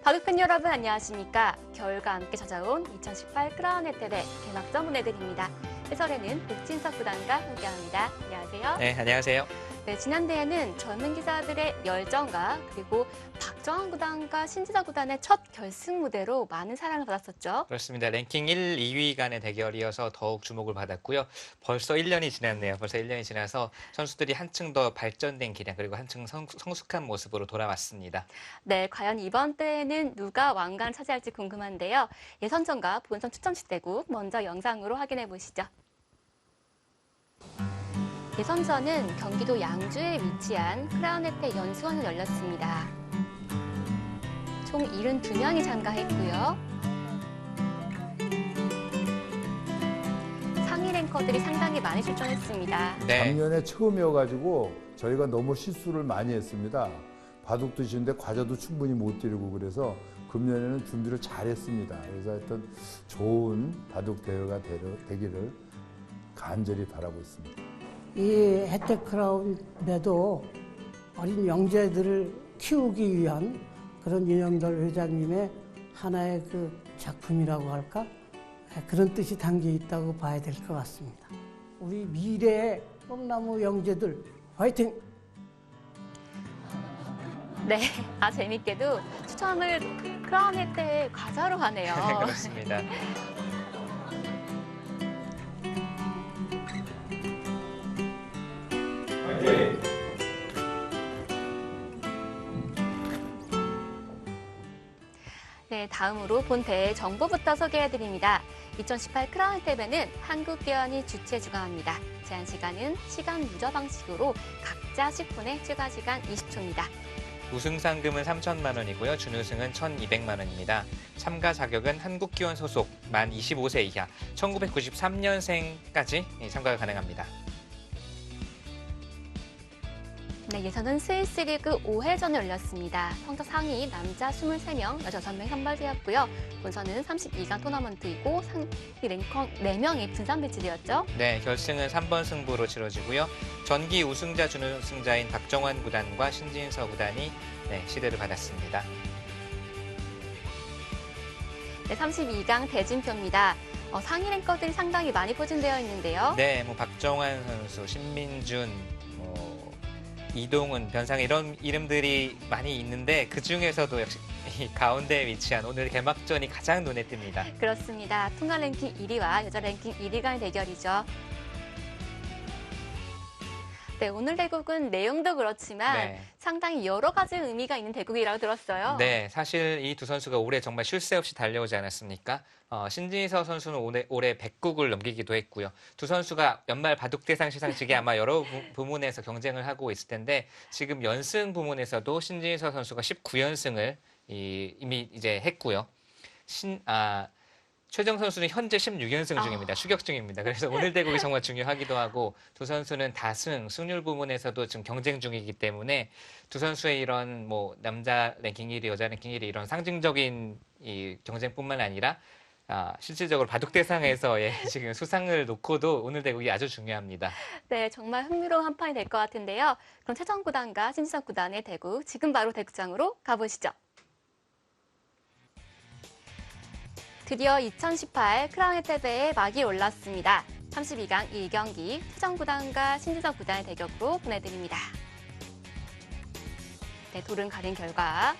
바둑팬 여러분 안녕하십니까? 겨울과 함께 찾아온 2018 크라운 혜택의 개막전 보내드립니다. 해설에는 백진석 구단과 함께합니다. 안녕하세요. 네, 안녕하세요. 네, 지난 대회는 젊은 기사들의 열정과 그리고 박정환 구단과 신지석 구단의 첫 결승 무대로 많은 사랑을 받았었죠. 그렇습니다. 랭킹 1, 2위 간의 대결이어서 더욱 주목을 받았고요. 벌써 1년이 지났네요. 벌써 1년이 지나서 선수들이 한층 더 발전된 기량 그리고 한층 성숙한 모습으로 돌아왔습니다. 네, 과연 이번 대회는 누가 왕관을 차지할지 궁금한데요. 예선전과 본선 추첨식 대구 먼저 영상으로 확인해 보시죠. 예선전은 경기도 양주에 위치한 크라운 혜택 연수원에서 열렸습니다. 총 72명이 참가했고요. 상위 랭커들이 상당히 많이 출전했습니다. 네. 작년에 처음이어가지고 저희가 너무 실수를 많이 했습니다. 바둑도 치는데 과자도 충분히 못 드리고 그래서 금년에는 준비를 잘했습니다. 그래서 하여튼 좋은 바둑 대회가 되기를 간절히 바라고 있습니다. 이 혜택 크라운에도 어린 영재들을 키우기 위한 그런 윤영철 회장님의 하나의 그 작품이라고 할까? 그런 뜻이 담겨 있다고 봐야 될 것 같습니다. 우리 미래의 꿈나무 영재들 화이팅! 네, 재밌게도 추첨을 크라운 혜택 과자로 하네요. 그렇습니다. 네, 다음으로 본 대회 정보부터 소개해드립니다. 2018 크라운 혜택은 한국기원이 주최 주관합니다. 제한 시간은 시간 유저 방식으로 각자 10분에 추가 시간 20초입니다. 우승 상금은 3천만 원이고요. 준우승은 1,200만 원입니다. 참가 자격은 한국기원 소속 만 25세 이하 1993년생까지 참가가 가능합니다. 네, 예선은 스위스 리그 5회전이 열렸습니다. 성적 상위 남자 23명, 여자 6명 선발되었고요. 본선은 32강 토너먼트이고 상위 랭커 4명이 분산 배치되었죠. 네, 결승은 3번 승부로 치러지고요. 전기 우승자, 준우승자인 박정환 구단과 신진서 구단이 시대를 받았습니다. 네, 32강 대진표입니다. 상위 랭커들이 상당히 많이 포진되어 있는데요. 네, 박정환 선수, 신민준, 이동훈, 변상 이런 이름들이 많이 있는데 그중에서도 역시 이 가운데에 위치한 오늘 개막전이 가장 눈에 띕니다. 그렇습니다. 통과 랭킹 1위와 여자 랭킹 1위 간의 대결이죠. 네, 오늘 대국은 내용도 그렇지만 상당히 여러 가지 의미가 있는 대국이라고 들었어요. 네, 사실 이 두 선수가 올해 정말 쉴 새 없이 달려오지 않았습니까? 신진서 선수는 올해 100국을 넘기기도 했고요. 두 선수가 연말 바둑대상 시상식에 아마 여러 부문에서 경쟁을 하고 있을 텐데 지금 연승 부문에서도 신진서 선수가 19연승을 이미 이제 했고요. 최정 선수는 현재 16연승 중입니다. 추격 중입니다. 그래서 오늘 대국이 정말 중요하기도 하고 두 선수는 다승, 승률 부문에서도 지금 경쟁 중이기 때문에 두 선수의 이런 남자 랭킹 1위, 여자 랭킹 1위 이런 상징적인 이 경쟁뿐만 아니라 실질적으로 바둑대상에서의 지금 수상을 놓고도 오늘 대국이 아주 중요합니다. 네, 정말 흥미로운 한판이 될 것 같은데요. 그럼 최정 구단과 신지석 구단의 대국, 지금 바로 대국장으로 가보시죠. 드디어 2018 크라운 혜택대회에 막이 올랐습니다. 32강 1경기 최정 구단과 신지석 구단의 대격으로 보내드립니다. 네, 돌은 가린 결과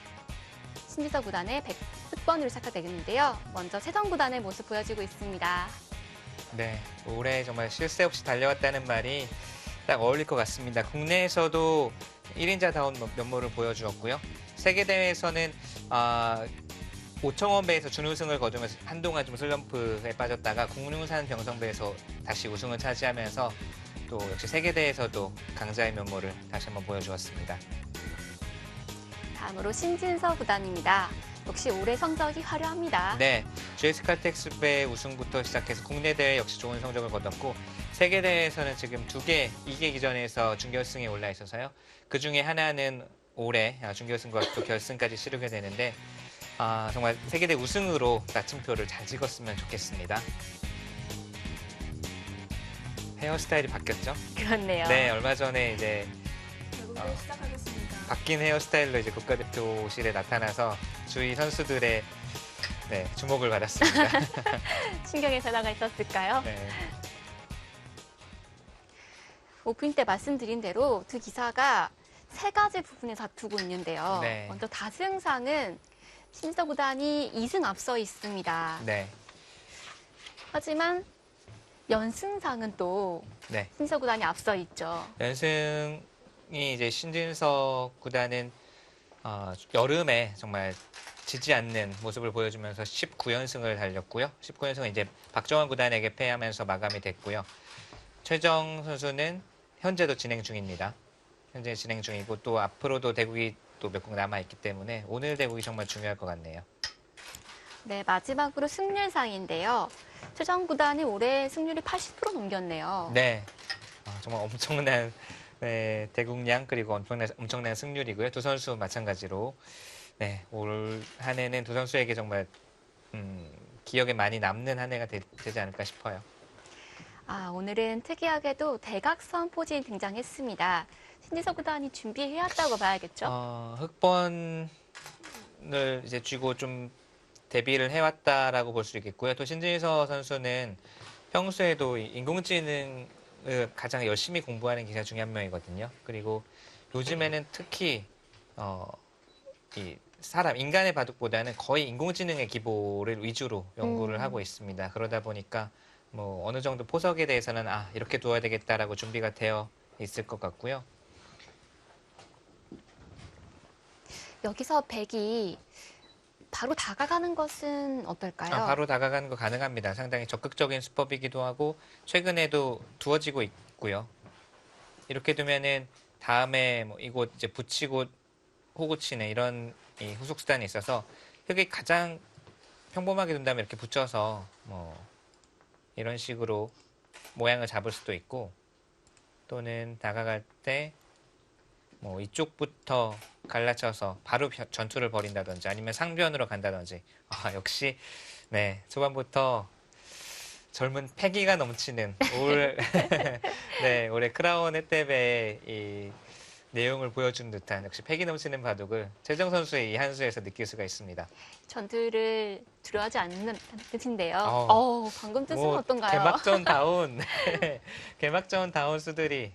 신지석 구단의 110번으로 시작되겠는데요. 먼저 최정 구단의 모습 보여지고 있습니다. 네, 올해 정말 쉴 새 없이 달려왔다는 말이 딱 어울릴 것 같습니다. 국내에서도 1인자다운 면모를 보여주었고요. 세계대회에서는 5,000원 배에서 준우승을 거두면서 한동안 좀 슬럼프에 빠졌다가 국능산 병성배에서 다시 우승을 차지하면서 또 역시 세계대회에서도 강자의 면모를 다시 한번 보여주었습니다. 다음으로 신진서 구단입니다. 역시 올해 성적이 화려합니다. 네, GS 칼텍스배 우승부터 시작해서 국내 대회 역시 좋은 성적을 거뒀고 세계대회에서는 지금 2개 기전에서 준결승에 올라 있어서요. 그중에 하나는 올해 준결승과 또 결승까지 치르게 되는데 정말 세계대 우승으로 마침표를 잘 찍었으면 좋겠습니다. 헤어스타일이 바뀌었죠? 그렇네요. 네, 얼마 전에 이제 대국을 시작하겠습니다. 바뀐 헤어스타일로 이제 국가대표실에 나타나서 주위 선수들의 주목을 받았습니다. 신경의 변화가 있었을까요? 네. 오프닝 때 말씀드린 대로 두 기사가 세 가지 부분에 다투고 있는데요. 네. 먼저 다승상은 신지석 구단이 2승 앞서 있습니다. 네. 하지만 연승상은 또 네. 신지석 구단이 앞서 있죠. 연승이 이제 신진석 구단은 여름에 정말 지지 않는 모습을 보여주면서 19연승을 달렸고요. 19연승은 이제 박정환 구단에게 패하면서 마감이 됐고요. 최정 선수는 현재도 진행 중입니다. 현재 진행 중이고 또 앞으로도 대국이 또 몇 곡 남아있기 때문에 오늘 대국이 정말 중요할 것 같네요. 네, 마지막으로 승률상인데요. 최정 구단이 올해 승률이 80% 넘겼네요. 네. 정말 엄청난 대국량 그리고 엄청난 승률이고요. 두 선수 마찬가지로 올 한 해는 두 선수에게 정말 기억에 많이 남는 한 해가 되지 않을까 싶어요. 오늘은 특이하게도 대각선 포진이 등장했습니다. 신지석 구단이 준비해왔다고 봐야겠죠? 흑번을 이제 쥐고 좀 데뷔를 해왔다라고 볼 수 있겠고요. 또 신진서 선수는 평소에도 인공지능을 가장 열심히 공부하는 기사 중에 한 명이거든요. 그리고 요즘에는 특히 인간의 바둑보다는 거의 인공지능의 기보를 위주로 연구를 하고 있습니다. 그러다 보니까 뭐 어느 정도 포석에 대해서는 이렇게 두어야 되겠다라고 준비가 되어 있을 것 같고요. 여기서 백이 바로 다가가는 것은 어떨까요? 바로 다가가는 거 가능합니다. 상당히 적극적인 수법이기도 하고 최근에도 두어지고 있고요. 이렇게 두면은 다음에 뭐 이곳 이제 붙이고 호구 치네 이런 이 후속 수단이 있어서 흙이 가장 평범하게 둔다면 이렇게 붙여서 뭐 이런 식으로 모양을 잡을 수도 있고 또는 다가갈 때 뭐 이쪽부터 갈라쳐서 바로 전투를 벌인다든지 아니면 상변으로 간다든지 역시 초반부터 젊은 패기가 넘치는 올해 크라운 혜택의 이 내용을 보여준 듯한 역시 패기 넘치는 바둑을 최정 선수의 이 한 수에서 느낄 수가 있습니다. 전투를 두려워하지 않는 뜻인데요. 방금 뜻은 뭐 어떤가요? 개막전 다운 수들이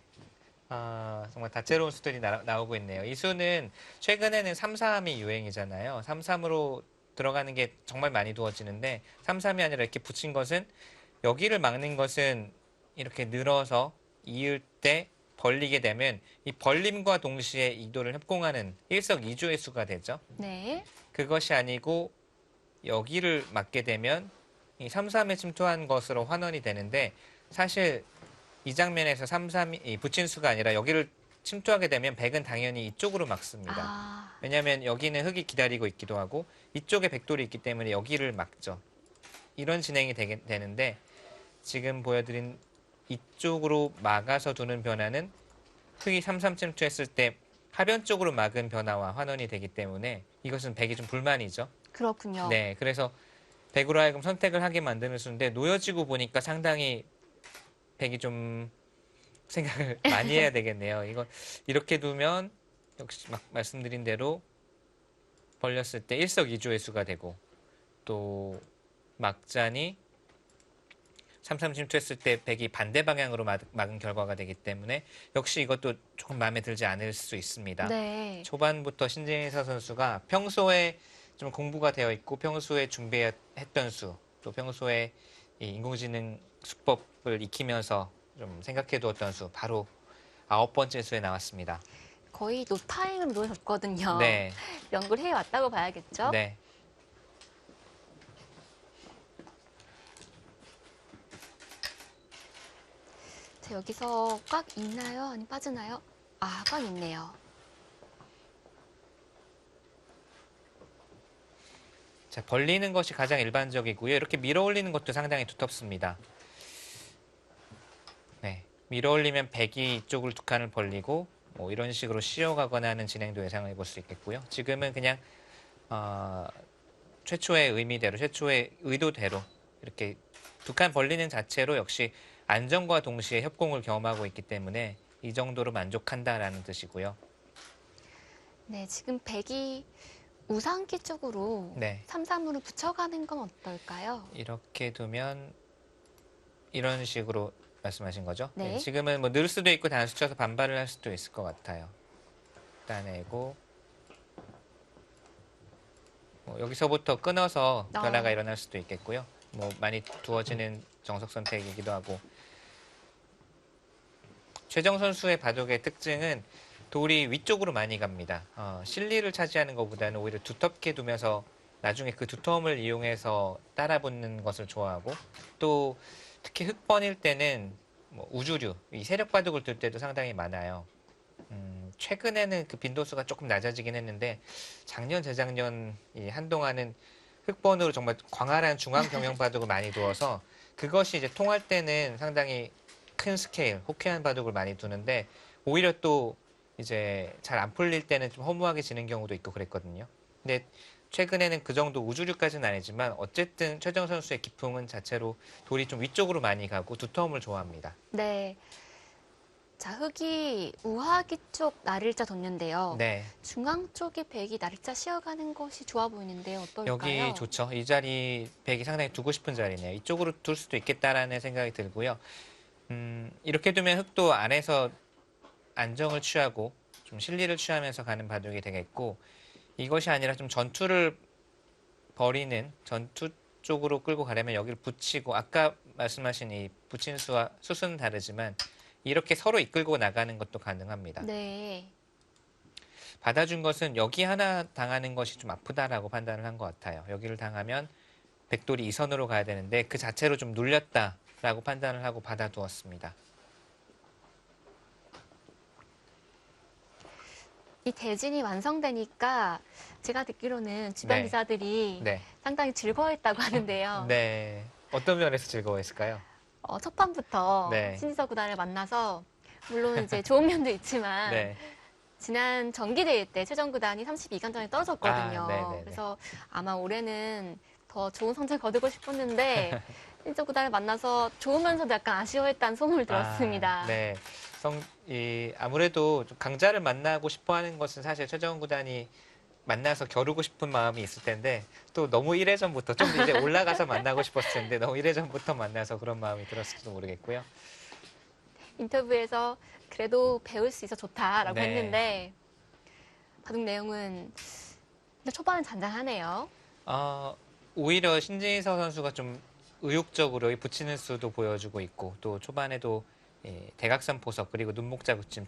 정말 다채로운 수들이 나오고 있네요. 이 수는 최근에는 3-3이 유행이잖아요. 3-3으로 들어가는 게 정말 많이 두어지는데 3-3이 아니라 이렇게 붙인 것은 여기를 막는 것은 이렇게 늘어서 이을 때 벌리게 되면 이 벌림과 동시에 이도를 협공하는 일석이조의 수가 되죠. 네. 그것이 아니고 여기를 막게 되면 이 3-3에 침투한 것으로 환원이 되는데 사실 이 장면에서 3-3이 붙인 수가 아니라 여기를 침투하게 되면 백은 당연히 이쪽으로 막습니다. 왜냐하면 여기는 흙이 기다리고 있기도 하고 이쪽에 백돌이 있기 때문에 여기를 막죠. 이런 진행이 되는데 지금 보여드린 이쪽으로 막아서 두는 변화는 흙이 3-3 침투했을 때 하변 쪽으로 막은 변화와 환원이 되기 때문에 이것은 백이 좀 불만이죠. 그렇군요. 네, 그래서 백으로 하여금 선택을 하게 만드는 수인데 놓여지고 보니까 상당히 백이 좀 생각을 많이 해야 되겠네요. 이거 이렇게 두면 역시 말씀드린 대로 벌렸을 때 일석이조의 수가 되고 또 막잔이 3-3 침투했을 때 백이 반대 방향으로 막은 결과가 되기 때문에 역시 이것도 조금 마음에 들지 않을 수 있습니다. 네. 초반부터 신진서 선수가 평소에 좀 공부가 되어 있고 평소에 준비했던 수, 또 평소에 이 인공지능 수법을 익히면서 좀 생각해 두었던 수, 바로 9번째 수에 나왔습니다. 거의 노타임을 놓으셨거든요. 네. 연구를 해왔다고 봐야겠죠? 네. 자, 여기서 꽉 있나요? 아니면 빠지나요? 꽉 있네요. 자, 벌리는 것이 가장 일반적이고요. 이렇게 밀어 올리는 것도 상당히 두텁습니다. 네. 밀어 올리면 백이 이쪽을 두 칸을 벌리고 뭐 이런 식으로 씌어가거나 하는 진행도 예상해 볼 수 있겠고요. 지금은 그냥 최초의 의미대로, 최초의 의도대로 이렇게 두 칸 벌리는 자체로 역시 안정과 동시에 협공을 경험하고 있기 때문에 이 정도로 만족한다라는 뜻이고요. 네, 지금 백이 우상기 쪽으로 네. 3-3으로 붙여가는 건 어떨까요? 이렇게 두면 이런 식으로 말씀하신 거죠? 네. 지금은 뭐 늘 수도 있고 단수 쳐서 반발을 할 수도 있을 것 같아요. 따내고 뭐 여기서부터 끊어서 변화가 일어날 수도 있겠고요. 뭐 많이 두어지는 정석 선택이기도 하고. 최정 선수의 바둑의 특징은 돌이 위쪽으로 많이 갑니다. 실리를 차지하는 것보다는 오히려 두텁게 두면서 나중에 그 두터움을 이용해서 따라붙는 것을 좋아하고, 또 특히 흑번일 때는 뭐 우주류, 이 세력 바둑을 둘 때도 상당히 많아요. 최근에는 그 빈도수가 조금 낮아지긴 했는데 작년, 재작년 한동안은 흑번으로 정말 광활한 중앙 경영 바둑을 많이 두어서 그것이 이제 통할 때는 상당히 큰 스케일, 호쾌한 바둑을 많이 두는데 오히려 또 이제 잘 안 풀릴 때는 좀 허무하게 지는 경우도 있고 그랬거든요. 근데 최근에는 그 정도 우주류까지는 아니지만 어쨌든 최정 선수의 기풍은 자체로 돌이 좀 위쪽으로 많이 가고 두터움을 좋아합니다. 네. 자, 흑이 우하기 쪽 날일자 뒀는데요. 네. 중앙 쪽에 백이 날일자 씌어가는 것이 좋아 보이는데요. 어떨까요? 여기 좋죠. 이 자리 백이 상당히 두고 싶은 자리네요. 이쪽으로 둘 수도 있겠다라는 생각이 들고요. 이렇게 두면 흑도 안에서 안정을 취하고 좀 실리를 취하면서 가는 바둑이 되겠고, 이것이 아니라 좀 전투를 벌이는 전투 쪽으로 끌고 가려면 여기를 붙이고, 아까 말씀하신 이 붙인 수와 수수는 다르지만 이렇게 서로 이끌고 나가는 것도 가능합니다. 네. 받아준 것은 여기 하나 당하는 것이 좀 아프다라고 판단을 한 것 같아요. 여기를 당하면 백돌이 이 선으로 가야 되는데 그 자체로 좀 눌렸다라고 판단을 하고 받아두었습니다. 이 대진이 완성되니까 제가 듣기로는 주변 네. 기자들이 네. 상당히 즐거워했다고 하는데요. 네. 어떤 면에서 즐거워했을까요? 첫 판부터 네. 신지석 구단을 만나서 물론 이제 좋은 면도 있지만 네. 지난 정기대회 때 최정 구단이 32강전에 떨어졌거든요. 아, 네네네. 그래서 아마 올해는 더 좋은 성적 거두고 싶었는데 신지석 구단을 만나서 좋으면서도 약간 아쉬워했다는 소문을 들었습니다. 네. 아무래도 좀 강자를 만나고 싶어 하는 것은 사실 최정 구단이 만나서 겨루고 싶은 마음이 있을 텐데 또 너무 1회전부터 좀 이제 올라가서 만나고 싶었을 텐데 너무 1회전부터 만나서 그런 마음이 들었을지도 모르겠고요. 인터뷰에서 그래도 배울 수 있어 좋다라고 네. 했는데 바둑 내용은 근데 초반은 잔잔하네요. 오히려 신진서 선수가 좀 의욕적으로 붙이는 수도 보여주고 있고, 또 초반에도 대각선 포석 그리고 눈목자 붙임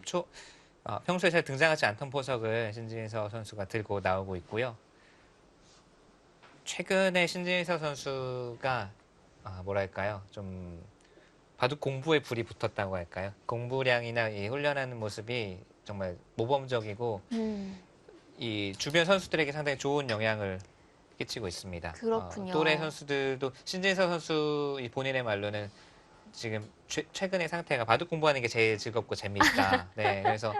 평소에 잘 등장하지 않던 포석을 신진서 선수가 들고 나오고 있고요. 최근에 신진서 선수가 뭐랄까요, 좀 바둑 공부에 불이 붙었다고 할까요? 공부량이나 이 훈련하는 모습이 정말 모범적이고 이 주변 선수들에게 상당히 좋은 영향을 끼치고 있습니다. 그렇군요. 또래 선수들도 신진서 선수 본인의 말로는 지금 최근의 상태가 바둑 공부하는 게 제일 즐겁고 재미있다. 네, 그래서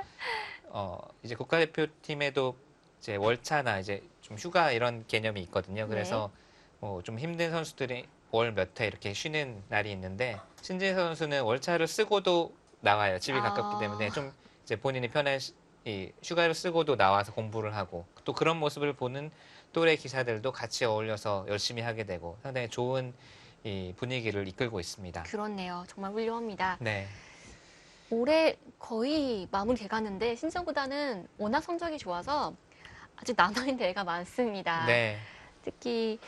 이제 국가대표팀에도 이제 월차나 이제 좀 휴가 이런 개념이 있거든요. 그래서 좀 힘든 선수들이 월 몇 회 이렇게 쉬는 날이 있는데 신진서 선수는 월차를 쓰고도 나와요. 집이 가깝기 때문에 좀 이제 본인이 편한 이 휴가를 쓰고도 나와서 공부를 하고, 또 그런 모습을 보는 또래 기사들도 같이 어울려서 열심히 하게 되고 상당히 좋은 이 분위기를 이끌고 있습니다. 그렇네요. 정말 훌륭합니다. 네. 올해 거의 마무리돼 가는데 신지구단은 워낙 성적이 좋아서 아직 남아있는 대회가 많습니다. 네. 특히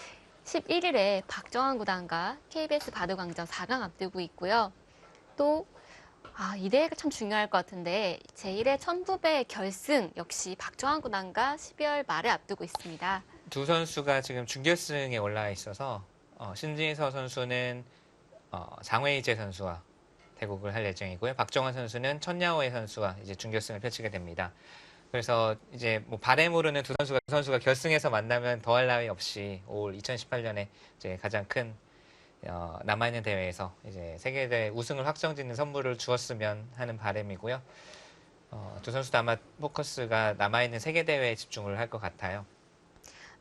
11일에 박정환 구단과 KBS 바둑왕전 4강 앞두고 있고요. 또 이 대회가 참 중요할 것 같은데 제1회 천부배 결승 역시 박정환 구단과 12월 말에 앞두고 있습니다. 두 선수가 지금 준결승에 올라와 있어서 신진서 선수는 장웨이제 선수와 대국을 할 예정이고요. 박정환 선수는 천야오의 선수와 이제 준결승을 펼치게 됩니다. 그래서 이제 뭐 바램으로는 두 선수가 결승에서 만나면 더할 나위 없이 올 2018년에 이제 가장 큰 남아있는 대회에서 이제 세계대회 우승을 확정짓는 선물을 주었으면 하는 바람이고요. 두 선수도 아마 포커스가 남아있는 세계대회에 집중을 할 것 같아요.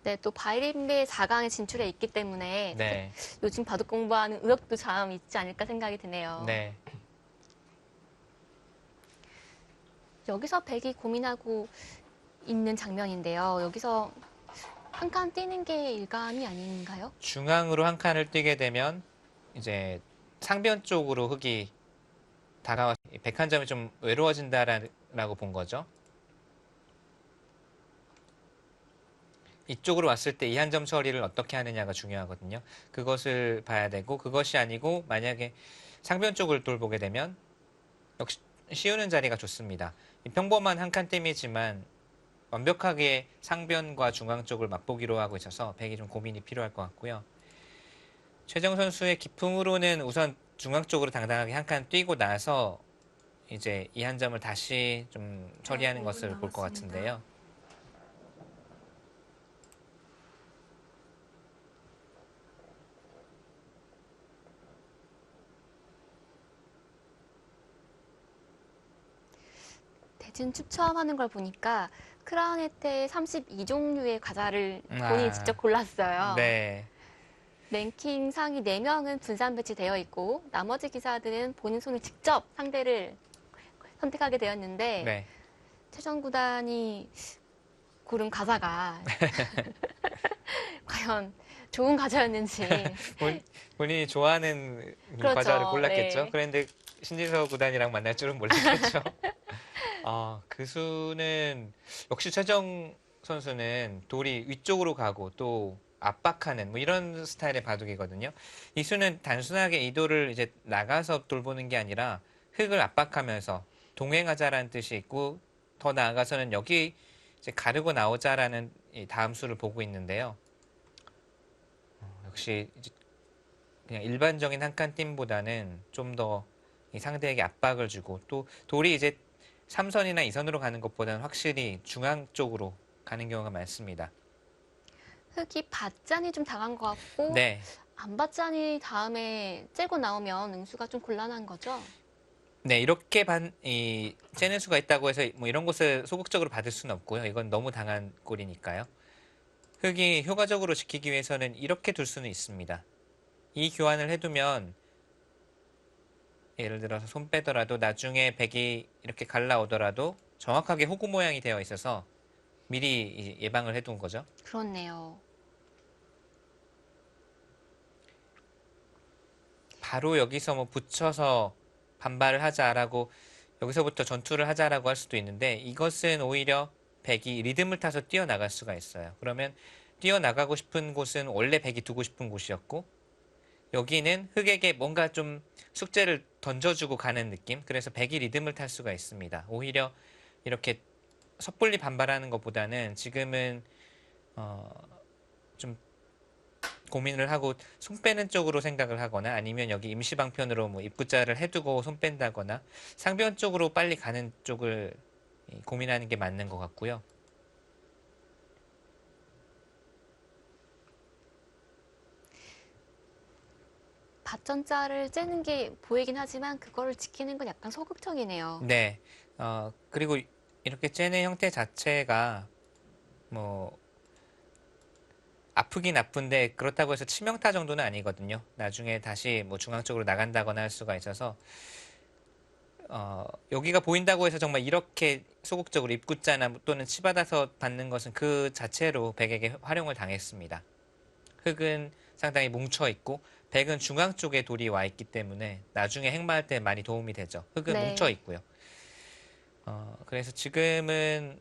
네, 또 바이린배 4강에 진출해 있기 때문에 네. 요즘 바둑 공부하는 의욕도 참 있지 않을까 생각이 드네요. 네. 여기서 백이 고민하고 있는 장면인데요. 여기서 한 칸 뛰는 게 일감이 아닌가요? 중앙으로 한 칸을 뛰게 되면 이제 상변 쪽으로 흙이 다가와 백한점이 좀 외로워진다라고 본 거죠. 이쪽으로 왔을 때 이 한 점 처리를 어떻게 하느냐가 중요하거든요. 그것을 봐야 되고 그것이 아니고 만약에 상변 쪽을 돌보게 되면 역시 씌우는 자리가 좋습니다. 평범한 한 칸 땜이지만 완벽하게 상변과 중앙 쪽을 맛보기로 하고 있어서 백이 좀 고민이 필요할 것 같고요. 최정 선수의 기풍으로는 우선 중앙 쪽으로 당당하게 한 칸 뛰고 나서 이제 이 한 점을 다시 좀 처리하는 것을 볼 것 같은데요. 대진 추첨하는 걸 보니까 크라운 혜태 32종류의 과자를 본인이 직접 골랐어요. 네. 랭킹 상위 4명은 분산 배치되어 있고 나머지 기사들은 본인 손을 직접 상대를 선택하게 되었는데 네. 최정 구단이 고른 과자가 과연 좋은 과자였는지 본인이 좋아하는 그렇죠. 과자를 골랐겠죠. 네. 그런데 신지서 구단이랑 만날 줄은 몰랐겠죠. 그 수는 역시 최정 선수는 돌이 위쪽으로 가고 또 압박하는 뭐 이런 스타일의 바둑이거든요. 이 수는 단순하게 이 돌을 이제 나가서 돌보는 게 아니라 흙을 압박하면서 동행하자라는 뜻이 있고 더 나아가서는 여기 이제 가르고 나오자라는 이 다음 수를 보고 있는데요. 역시 이제 그냥 일반적인 한 칸 띵보다는 좀 더 상대에게 압박을 주고 또 돌이 이제 3선이나 2선으로 가는 것보다는 확실히 중앙 쪽으로 가는 경우가 많습니다. 흙이 밭잔이 좀 당한 것 같고 네. 안 밭잔이 다음에 째고 나오면 응수가 좀 곤란한 거죠. 네, 이렇게 째는 수가 있다고 해서 뭐 이런 것을 소극적으로 받을 수는 없고요. 이건 너무 당한 꼴이니까요. 흙이 효과적으로 지키기 위해서는 이렇게 둘 수는 있습니다. 이 교환을 해두면 예를 들어서 손 빼더라도 나중에 백이 이렇게 갈라오더라도 정확하게 호구 모양이 되어 있어서 미리 예방을 해둔 거죠. 그렇네요. 바로 여기서 뭐 붙여서 반발을 하자라고 여기서부터 전투를 하자라고 할 수도 있는데 이것은 오히려 백이 리듬을 타서 뛰어나갈 수가 있어요. 그러면 뛰어나가고 싶은 곳은 원래 백이 두고 싶은 곳이었고 여기는 흙에게 뭔가 좀 숙제를 던져주고 가는 느낌. 그래서 백이 리듬을 탈 수가 있습니다. 오히려 이렇게 섣불리 반발하는 것보다는 지금은 좀 고민을 하고 손 빼는 쪽으로 생각을 하거나 아니면 여기 임시방편으로 뭐 입구자를 해두고 손 뺀다거나 상변 쪽으로 빨리 가는 쪽을 고민하는 게 맞는 것 같고요. 밭전자를 째는 게 보이긴 하지만 그거를 지키는 건 약간 소극적이네요. 네. 그리고 이렇게 째는 형태 자체가 뭐 아프긴 아픈데 그렇다고 해서 치명타 정도는 아니거든요. 나중에 다시 뭐 중앙 쪽으로 나간다거나 할 수가 있어서 여기가 보인다고 해서 정말 이렇게 소극적으로 입구자나 또는 치받아서 받는 것은 그 자체로 백에게 활용을 당했습니다. 흙은 상당히 뭉쳐 있고 백은 중앙 쪽에 돌이 와 있기 때문에 나중에 행마할 때 많이 도움이 되죠. 흙은 네. 뭉쳐 있고요. 그래서 지금은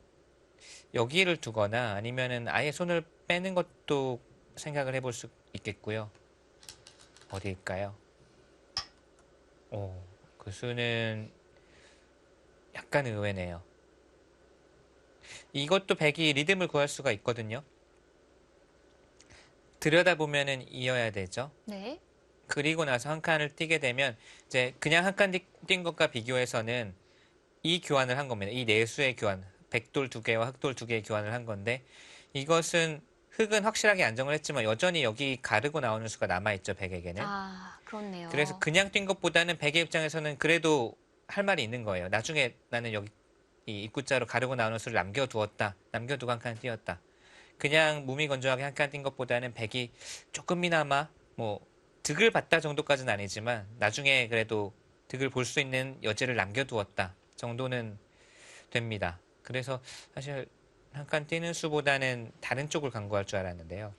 여기를 두거나 아니면은 아예 손을 빼는 것도 생각을 해볼 수 있겠고요. 어디일까요? 그 수는 약간 의외네요. 이것도 백이 리듬을 구할 수가 있거든요. 들여다보면은 이어야 되죠. 네. 그리고 나서 한 칸을 뛰게 되면 이제 그냥 한 칸 뛴 것과 비교해서는 이 교환을 한 겁니다. 이 내수의 교환, 백돌 2개와 흑돌 2개의 교환을 한 건데 이것은 흙은 확실하게 안정을 했지만 여전히 여기 가르고 나오는 수가 남아있죠, 백에게는. 그렇네요. 그래서 그냥 뛴 것보다는 백의 입장에서는 그래도 할 말이 있는 거예요. 나중에 나는 여기 이 입구자로 가르고 나오는 수를 남겨두었다. 남겨두고 한 칸 뛰었다. 그냥 무미건조하게 한 칸 뛴 것보다는 백이 조금이나마 뭐 득을 봤다 정도까지는 아니지만 나중에 그래도 득을 볼 수 있는 여지를 남겨두었다 정도는 됩니다. 그래서 사실 한 칸 뛰는 수보다는 다른 쪽을 강구할 줄 알았는데요.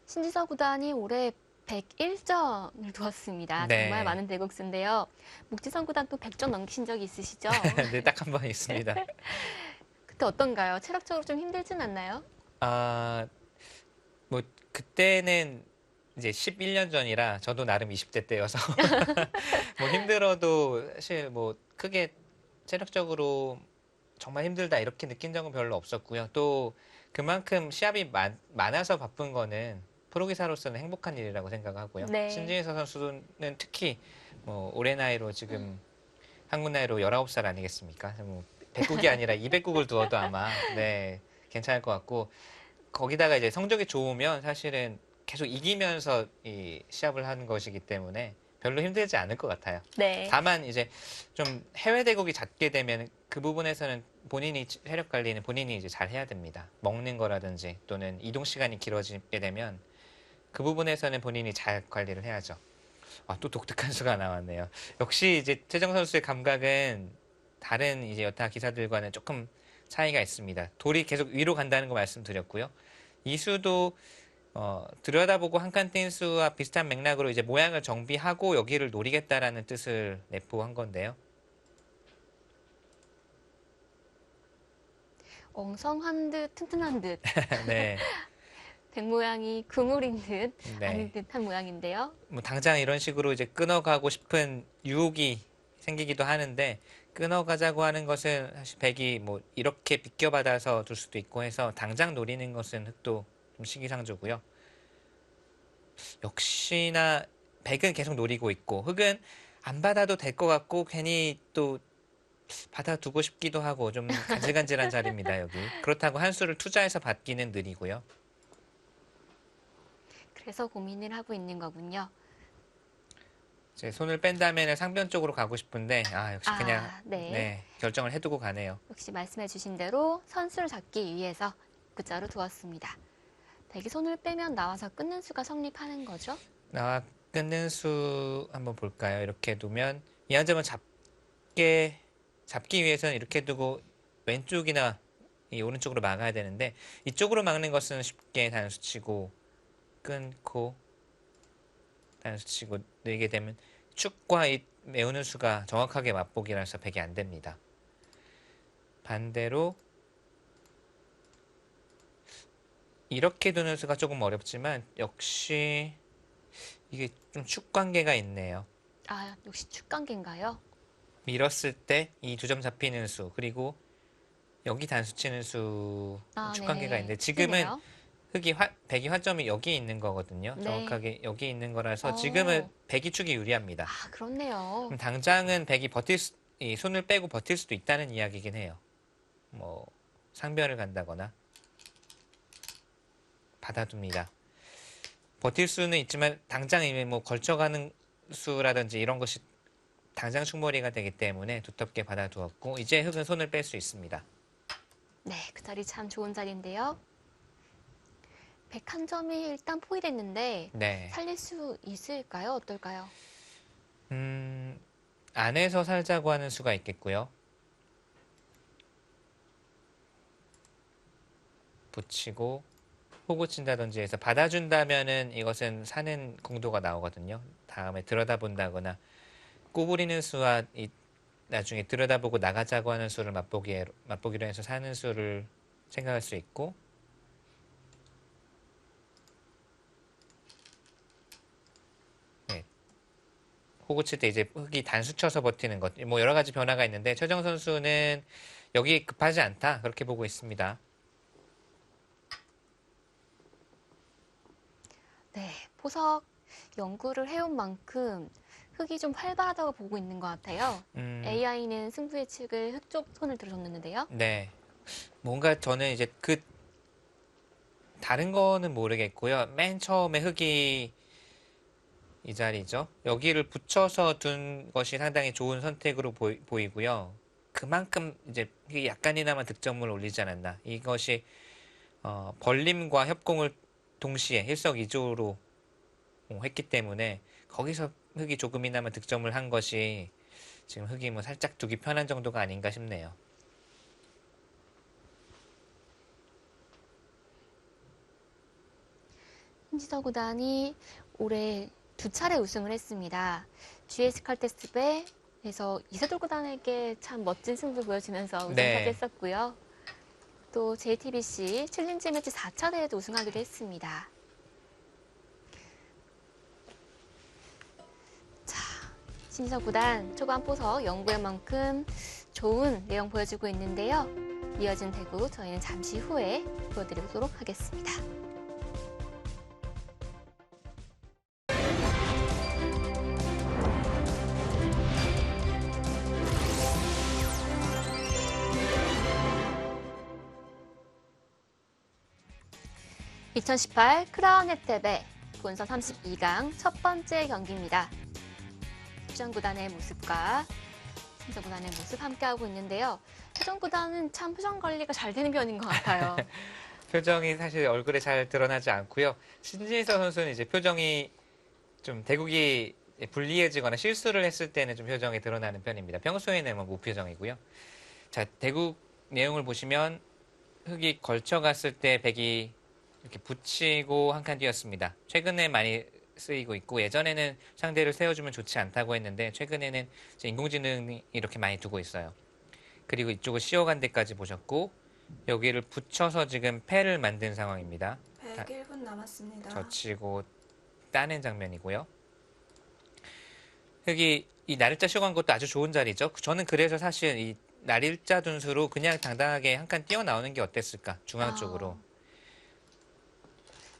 신지서 구단이 올해 101점을 두었습니다. 네. 정말 많은 대국수인데요. 목지성 구단 또 100점 넘기신 적이 있으시죠? 네, 딱 한 번 있습니다. 그때 어떤가요? 체력적으로 좀 힘들진 않나요? 아, 뭐 그때는 이제 11년 전이라 저도 나름 20대 때여서 뭐 힘들어도 사실 뭐 크게 체력적으로 정말 힘들다 이렇게 느낀 적은 별로 없었고요. 또 그만큼 시합이 많아서 바쁜 거는 프로기사로서는 행복한 일이라고 생각하고요. 네. 신진서 선수는 특히 뭐 올해 나이로 지금 한국 나이로 19살 아니겠습니까? 뭐 100국이 아니라 200국을 두어도 아마 네, 괜찮을 것 같고 거기다가 이제 성적이 좋으면 사실은 계속 이기면서 이 시합을 하는 것이기 때문에 별로 힘들지 않을 것 같아요. 네. 다만 이제 좀 해외 대국이 잦게 되면 그 부분에서는 본인이 체력 관리는 본인이 이제 잘 해야 됩니다. 먹는 거라든지 또는 이동 시간이 길어지게 되면 그 부분에서는 본인이 잘 관리를 해야죠. 아, 또 독특한 수가 나왔네요. 역시 이제 최정 선수의 감각은 다른 이제 여타 기사들과는 조금 차이가 있습니다. 돌이 계속 위로 간다는 거 말씀드렸고요. 이 수도 들여다보고 한 칸 뛴 수와 비슷한 맥락으로 이제 모양을 정비하고 여기를 노리겠다라는 뜻을 내포한 건데요. 엉성한 듯 튼튼한 듯 네. 백 모양이 그물인 듯 네. 아닌 듯한 모양인데요. 뭐 당장 이런 식으로 이제 끊어가고 싶은 유혹이 생기기도 하는데 끊어가자고 하는 것은 사실 백이 뭐 이렇게 비껴받아서 둘 수도 있고 해서 당장 노리는 것은 흑도 좀 시기상조고요. 역시나 백은 계속 노리고 있고 흑은 안 받아도 될 것 같고 괜히 또 받아두고 싶기도 하고 좀 간질간질한 자리입니다, 여기. 그렇다고 한 수를 투자해서 받기는 느리고요. 그래서 고민을 하고 있는 거군요. 제 손을 뺀다면 상변 쪽으로 가고 싶은데 역시 그냥 네. 네, 결정을 해두고 가네요. 역시 말씀해 주신 대로 선수를 잡기 위해서 구자로 두었습니다. 백이 손을 빼면 나와서 끊는 수가 성립하는 거죠? 나와 끊는 수 한번 볼까요? 이렇게 두면 이 한 점은 잡기 위해서는 이렇게 두고 왼쪽이나 이 오른쪽으로 막아야 되는데 이쪽으로 막는 것은 쉽게 단수치고 끊고 단수치고 늘게 되면 축과 이 메우는 수가 정확하게 맞보기라서 백이 안 됩니다. 반대로 이렇게 두는 수가 조금 어렵지만 역시 이게 좀 축 관계가 있네요. 아, 역시 축관계인가요? 밀었을 때 이 두 점 잡히는 수 그리고 여기 단수 치는 수 축 관계가 있는데 지금은 백이 화점이 여기 있는 거거든요. 네. 정확하게 여기 있는 거라서 지금은 백이 축이 유리합니다. 아, 그렇네요. 그럼 당장은 백이 이 손을 빼고 버틸 수도 있다는 이야기긴 해요. 뭐 상변을 간다거나 받아둡니다. 버틸 수는 있지만 당장 이미 뭐 걸쳐가는 수라든지 이런 것이 당장 충돌이가 되기 때문에 두텁게 받아두었고 이제 흑은 손을 뺄 수 있습니다. 네, 그 자리 참 좋은 자리인데요. 백 한 점이 일단 포위됐는데 네. 살릴 수 있을까요? 어떨까요? 안에서 살자고 하는 수가 있겠고요. 붙이고 호구 친다든지 해서 받아준다면은 이것은 사는 공도가 나오거든요. 다음에 들여다본다거나 꼬부리는 수와 나중에 들여다보고 나가자고 하는 수를 맛보기로 해서 사는 수를 생각할 수 있고 네. 호구 칠 때 이제 흑이 단수 쳐서 버티는 것, 뭐 여러 가지 변화가 있는데 최정 선수는 여기 급하지 않다 그렇게 보고 있습니다. 네, 포석 연구를 해온 만큼 흑이 좀 활발하다고 보고 있는 것 같아요. AI는 승부 예측을 흑 쪽 손을 들어줬는데요. 네. 뭔가 저는 이제 다른 거는 모르겠고요. 맨 처음에 흑이 이 자리죠. 여기를 붙여서 둔 것이 상당히 좋은 선택으로 보이고요. 그만큼 이제 흑이 약간이나마 득점을 올리지 않았나. 이것이 벌림과 협공을 동시에 일석이조로 했기 때문에 거기서 흑이 조금이나마 득점을 한 것이 지금 흙이 뭐 살짝 두기 편한 정도가 아닌가 싶네요. 신지서 구단이 올해 2차례 우승을 했습니다. GS 칼테스트배에서 이세돌 구단에게 참 멋진 승부 보여주면서 우승까지 네. 했었고요. 또 JTBC 챌린지 매치 4차대에도 우승하기도 했습니다. 자, 신지서 구단 초반 포석 연구의 만큼 좋은 내용 보여주고 있는데요. 이어진 대구 저희는 잠시 후에 보여드리도록 하겠습니다. (2018) 크라운 혜택배 본선 32강 첫 번째 경기입니다. 표정구단의 모습과 신서구단의 모습 함께하고 있는데요. 표정구단은 참 표정 관리가 잘 되는 편인 것 같아요. 표정이 사실 얼굴에 잘 드러나지 않고요. 신지서 선수는 이제 표정이 좀 대국이 불리해지거나 실수를 했을 때는 좀 표정이 드러나는 편입니다. 평소에는 뭐 무표정이고요. 자, 대국 내용을 보시면 흙이 걸쳐갔을 때 백이 이렇게 붙이고 한 칸 뛰었습니다. 최근에 많이 쓰이고 있고 예전에는 상대를 세워주면 좋지 않다고 했는데 최근에는 이제 인공지능이 이렇게 많이 두고 있어요. 그리고 이쪽을 씌워간 데까지 보셨고 여기를 붙여서 지금 패를 만든 상황입니다. 101분 남았습니다. 젖히고 따낸 장면이고요. 흙이 이 날일자 씌워간 것도 아주 좋은 자리죠. 저는 그래서 사실 이 날일자 둔수로 그냥 당당하게 한 칸 뛰어나오는 게 어땠을까? 중앙 쪽으로.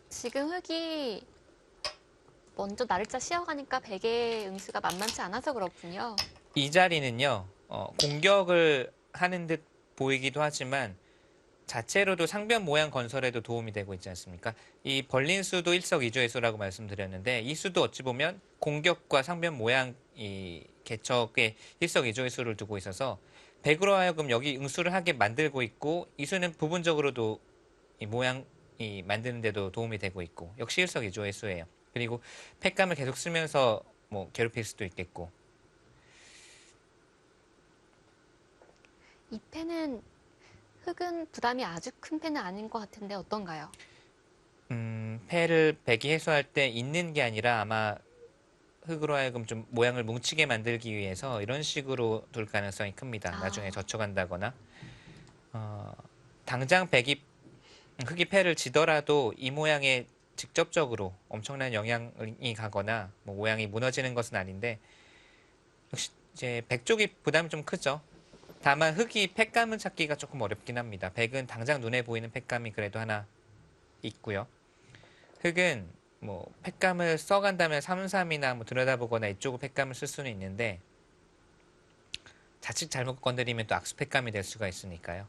지금 흙이 먼저 날짜 씌어가니까 백의 응수가 만만치 않아서 그렇군요. 이 자리는요, 공격을 하는 듯 보이기도 하지만 자체로도 상변 모양 건설에도 도움이 되고 있지 않습니까? 이 벌린 수도 일석이조의 수라고 말씀드렸는데 이 수도 어찌 보면 공격과 상변 모양 이 개척에 일석이조의 수를 두고 있어서 백으로 하여금 여기 응수를 하게 만들고 있고 이 수는 부분적으로도 이 모양 이 만드는 데도 도움이 되고 있고 역시 일석이조의 수예요. 그리고 팩감을 계속 쓰면서 뭐 괴롭힐 수도 있겠고. 이 패는 흙은 부담이 아주 큰 패는 아닌 것 같은데 어떤가요? 패를 백이 해소할 때 있는 게 아니라 아마 흙으로 하여금 좀 모양을 뭉치게 만들기 위해서 이런 식으로 둘 가능성이 큽니다. 나중에 젖혀간다거나. 당장 백이 흙이 패를 지더라도 이 모양에 직접적으로 엄청난 영향이 가거나 뭐 모양이 무너지는 것은 아닌데 역시 이제 백 쪽이 부담이 좀 크죠. 다만 흙이 팩감을 찾기가 조금 어렵긴 합니다. 백은 당장 눈에 보이는 팩감이 그래도 하나 있고요. 흙은 뭐 팩감을 써간다면 3-3이나 뭐 들여다보거나 이쪽으로 팩감을 쓸 수는 있는데 자칫 잘못 건드리면 또 악수 팩감이 될 수가 있으니까요.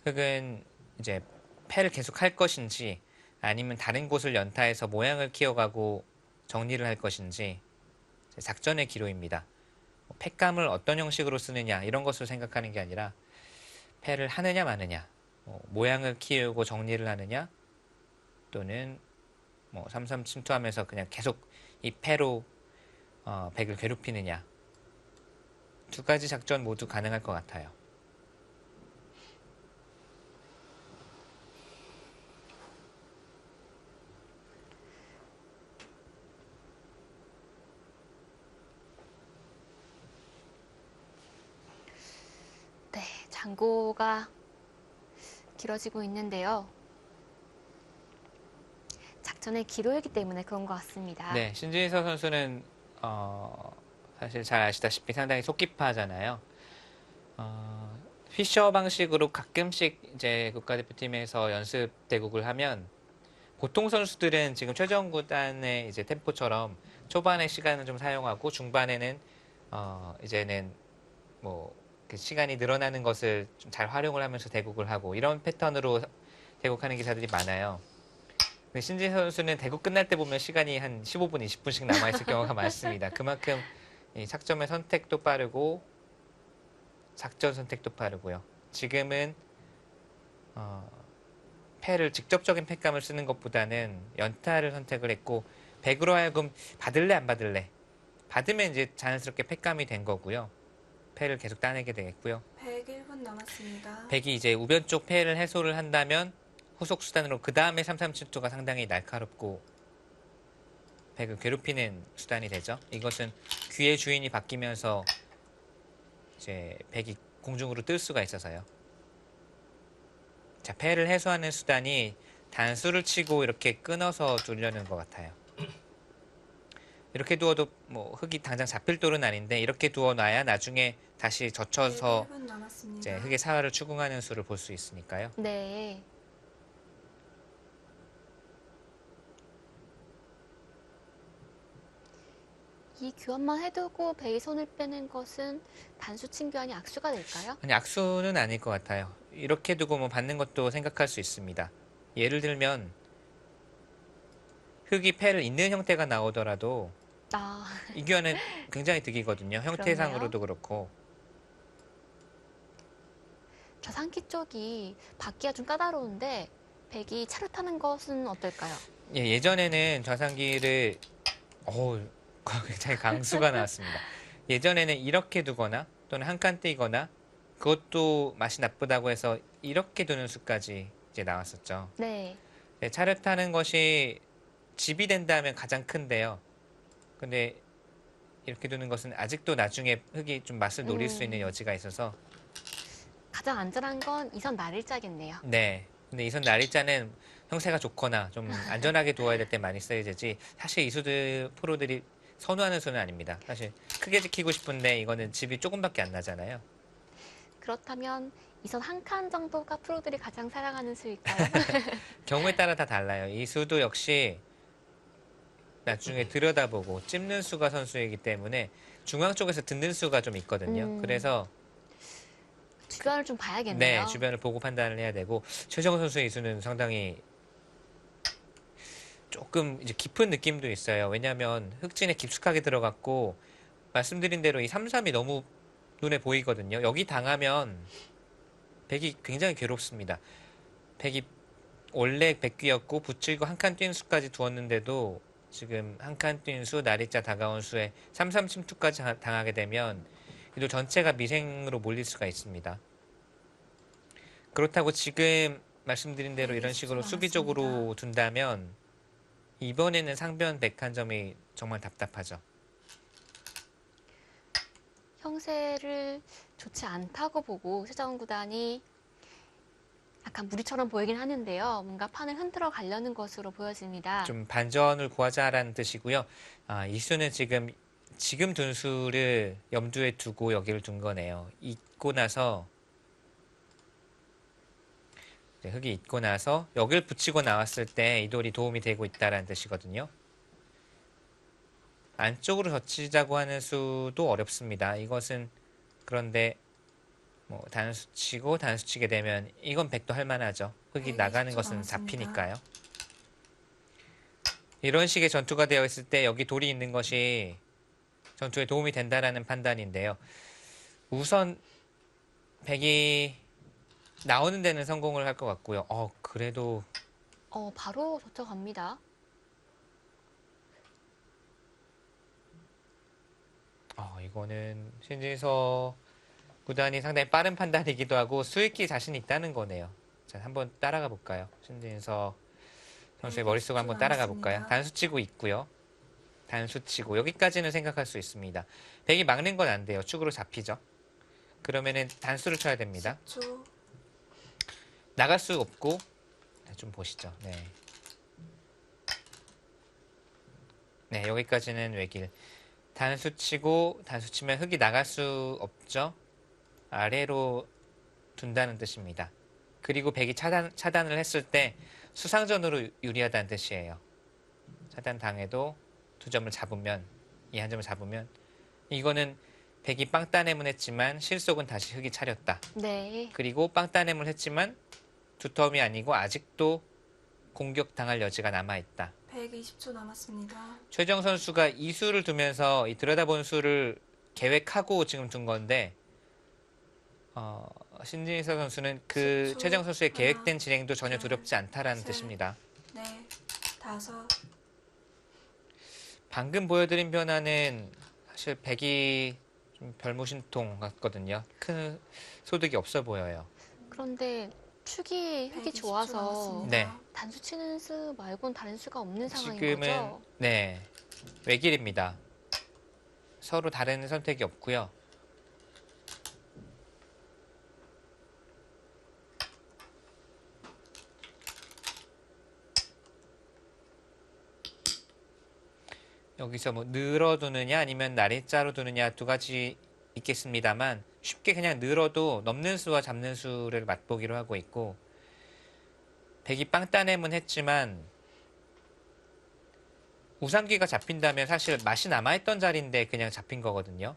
흙은 이제 패를 계속 할 것인지 아니면 다른 곳을 연타해서 모양을 키워가고 정리를 할 것인지 작전의 기로입니다. 팩감을 어떤 형식으로 쓰느냐 이런 것을 생각하는 게 아니라 패를 하느냐 마느냐 모양을 키우고 정리를 하느냐 또는 뭐 3-3 침투하면서 그냥 계속 이 패로 백을 괴롭히느냐 두 가지 작전 모두 가능할 것 같아요. 네, 장고가 길어지고 있는데요. 작전의 기로이기 때문에 그런 것 같습니다. 네, 신진서 선수는 사실 잘 아시다시피 상당히 속기파잖아요. 피셔 방식으로 가끔씩 이제 국가대표팀에서 연습 대국을 하면 보통 선수들은 지금 최정 구단의 이제 템포처럼 초반에 시간을 좀 사용하고 중반에는 이제는 뭐 그 시간이 늘어나는 것을 좀 잘 활용을 하면서 대국을 하고 이런 패턴으로 대국하는 기사들이 많아요. 근데 신지 선수는 대국 끝날 때 보면 시간이 한 15분, 20분씩 남아있을 경우가 많습니다. 그만큼 이 작전의 선택도 빠르고 작전 선택도 빠르고요. 지금은 패를 직접적인 팩감을 쓰는 것보다는 연타를 선택을 했고 백으로 하여금 받을래 안 받을래 받으면 이제 자연스럽게 팩감이 된 거고요. 패를 계속 따내게 되겠고요. 101분 남았습니다. 백이 이제 우변 쪽 패를 해소를 한다면 후속 수단으로 그 다음에 337투가 상당히 날카롭고 백을 괴롭히는 수단이 되죠. 이것은 귀의 주인이 바뀌면서 이제 백이 공중으로 뜰 수가 있어서요. 자, 패를 해소하는 수단이 단수를 치고 이렇게 끊어서 두려는 것 같아요. 이렇게 두어도 뭐 흙이 당장 잡힐 돌은 아닌데 이렇게 두어놔야 나중에 다시 젖혀서 101분 남았습니다. 이제 흙의 사활을 추궁하는 수를 볼 수 있으니까요. 네. 이 교환만 해두고 베이 손을 빼는 것은 단수친 교환이 악수가 될까요? 아니, 악수는 아닐 것 같아요. 이렇게 두고 뭐 받는 것도 생각할 수 있습니다. 예를 들면 흙이 패를 잇는 형태가 나오더라도 아, 이 교환은 굉장히 득이거든요. 형태상으로도 그렇고. 좌상기 쪽이 받기가 좀 까다로운데 백이 차를 타는 것은 어떨까요? 예, 예전에는 좌상기를 굉장히 강수가 나왔습니다. 예전에는 이렇게 두거나 또는 한 칸 띄거나 그것도 맛이 나쁘다고 해서 이렇게 두는 수까지 이제 나왔었죠. 네. 네, 차를 타는 것이 집이 된다면 가장 큰데요. 근데 이렇게 두는 것은 아직도 나중에 흙이 좀 맛을 노릴 수 있는 여지가 있어서 가장 안전한 건 이선 날일자겠네요. 네. 근데 이선 날일자는 형태가 좋거나 좀 안전하게 두어야 될 때 많이 써야 되지 사실 이 수들 프로들이 선호하는 수는 아닙니다. 사실 크게 지키고 싶은데 이거는 집이 조금밖에 안 나잖아요. 그렇다면 이선 한 칸 정도가 프로들이 가장 사랑하는 수일까요? 경우에 따라 다 달라요. 이 수도 역시 나중에 들여다보고 찝는 수가 선수이기 때문에 중앙 쪽에서 듣는 수가 좀 있거든요. 그래서 주변을 좀 봐야겠네요. 네, 주변을 보고 판단을 해야 되고 최정호 선수의 이 수는 상당히 조금 이제 깊은 느낌도 있어요. 왜냐하면 흑진에 깊숙하게 들어갔고 말씀드린 대로 이 3-3이 너무 눈에 보이거든요. 여기 당하면 백이 굉장히 괴롭습니다. 백이 원래 백귀였고 붙이고 한 칸 뛴 수까지 두었는데도 지금 한 칸 뛴 수, 날이자 다가온 수에 3-3 침투까지 당하게 되면 이 전체가 미생으로 몰릴 수가 있습니다. 그렇다고 지금 말씀드린 대로 이런 식으로 수비적으로 둔다면 이번에는 상변 101점이 정말 답답하죠. 형세를 좋지 않다고 보고 최정훈 구단이 약간 무리처럼 보이긴 하는데요. 뭔가 판을 흔들어 가려는 것으로 보여집니다. 좀 반전을 구하자라는 뜻이고요. 이 수는 지금 둔 수를 염두에 두고 여기를 둔 거네요. 잊고 나서 흙이 잊고 나서 여기를 붙이고 나왔을 때 이 돌이 도움이 되고 있다는 뜻이거든요. 안쪽으로 젖히자고 하는 수도 어렵습니다. 이것은 그런데 뭐 단수치고 단수치게 되면 이건 백도 할 만하죠. 흙이 나가는 것은 남았습니다. 잡히니까요. 이런 식의 전투가 되어 있을 때 여기 돌이 있는 것이 전투에 도움이 된다라는 판단인데요. 우선 백이 나오는 데는 성공을 할 것 같고요. 그래도 바로 젖혀갑니다. 이거는 신진서 구단이 상당히 빠른 판단이기도 하고 수익기 자신 있다는 거네요. 자, 한번 따라가 볼까요? 신진서 선수의 머릿속을 한번 따라가 볼까요? 단수 치고 있고요. 단수 치고 여기까지는 생각할 수 있습니다. 백이 막는 건 안 돼요. 축으로 잡히죠. 그러면은 단수를 쳐야 됩니다. 10초. 나갈 수 없고 좀 보시죠. 네. 네, 여기까지는 외길. 단수 치고 단수 치면 흙이 나갈 수 없죠. 아래로 둔다는 뜻입니다. 그리고 백이 차단을 했을 때 수상전으로 유리하다는 뜻이에요. 차단 당해도 두 점을 잡으면 이 한 점을 잡으면 이거는 백이 빵따냄을 했지만 실속은 다시 흙이 차렸다. 네. 그리고 빵따냄을 했지만 두텀이 아니고 아직도 공격당할 여지가 남아있다. 120초 남았습니다. 최정 선수가 이 수를 두면서 이 들여다본 수를 계획하고 지금 둔 건데 신진서 선수는 그 10초, 최정 선수의 하나, 계획된 진행도 전혀 둘, 두렵지 않다라는 셋. 뜻입니다. 네, 5. 방금 보여드린 변화는 사실 백이 좀 별무신통 같거든요. 큰 소득이 없어 보여요. 그런데 축이 흙이 120초 좋아서 남았습니다. 네. 단수 치는 수 말고는 다른 수가 없는 상황인 지금은 거죠? 네, 외길입니다. 서로 다른 선택이 없고요. 여기서 뭐 늘어두느냐 아니면 나래자로 두느냐 두 가지 있겠습니다만 쉽게 그냥 늘어도 넘는 수와 잡는 수를 맛보기로 하고 있고 백이 빵 따내면 했지만 우상기가 잡힌다면 사실 맛이 남아있던 자리인데 그냥 잡힌 거거든요.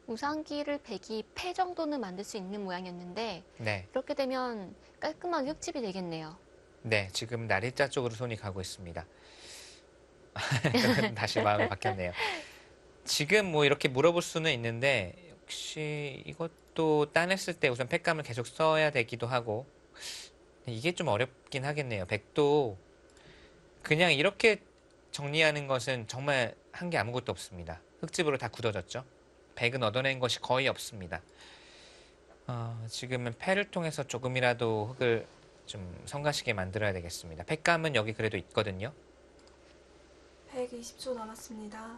우상기를 백이 패 정도는 만들 수 있는 모양이었는데 네, 이렇게 되면 깔끔하게 흙집이 되겠네요. 네, 지금 나래자 쪽으로 손이 가고 있습니다. 다시 마음이 바뀌었네요. 지금 뭐 이렇게 물어볼 수는 있는데 역시 이것도 따냈을 때 우선 팩감을 계속 써야 되기도 하고 이게 좀 어렵긴 하겠네요. 백도 그냥 이렇게 정리하는 것은 정말 한 게 아무것도 없습니다. 흙집으로 다 굳어졌죠. 백은 얻어낸 것이 거의 없습니다. 지금은 패를 통해서 조금이라도 흙을 좀 성가시게 만들어야 되겠습니다. 팩감은 여기 그래도 있거든요. 120초 남았습니다.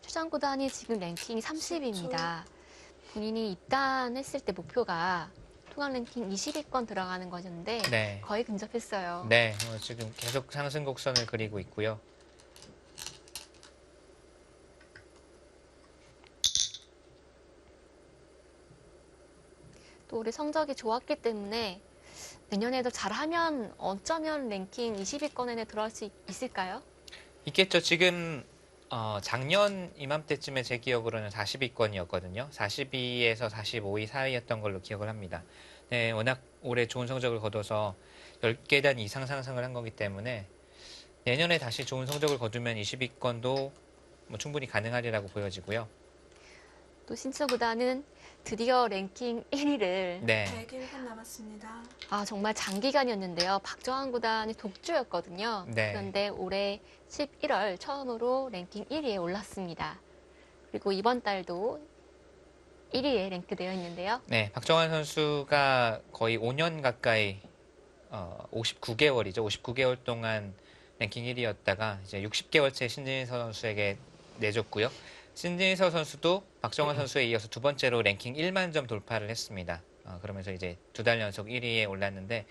최장구단이 지금 랭킹 30입니다. 본인이 입단했을 때 목표가 통합 랭킹 20위권 들어가는 것이었는데 네. 거의 근접했어요. 네, 지금 계속 상승 곡선을 그리고 있고요. 또 올해 성적이 좋았기 때문에 내년에도 잘하면 어쩌면 랭킹 20위권에 들어갈 수 있을까요? 있겠죠. 지금 작년 이맘때쯤에 제 기억으로는 40위권이었거든요. 42에서 45위 사이였던 걸로 기억을 합니다. 네, 워낙 올해 좋은 성적을 거둬서 10계단 이상 상승을 한 거기 때문에 내년에 다시 좋은 성적을 거두면 20위권도 뭐 충분히 가능하리라고 보여지고요. 또 신처구단은 드디어 랭킹 1위를 네, 101분 남았습니다. 정말 장기간이었는데요. 박정환 구단이 독주였거든요. 네. 그런데 올해 11월 처음으로 랭킹 1위에 올랐습니다. 그리고 이번 달도 1위에 랭크되어 있는데요. 네, 박정환 선수가 거의 5년 가까이 59개월이죠. 59개월 동안 랭킹 1위였다가 이제 60개월째 신진서 선수에게 내줬고요. 신진서 선수도 박정환 선수에 이어서 두 번째로 랭킹 1만 점 돌파를 했습니다. 그러면서 이제 두 달 연속 1위에 올랐는데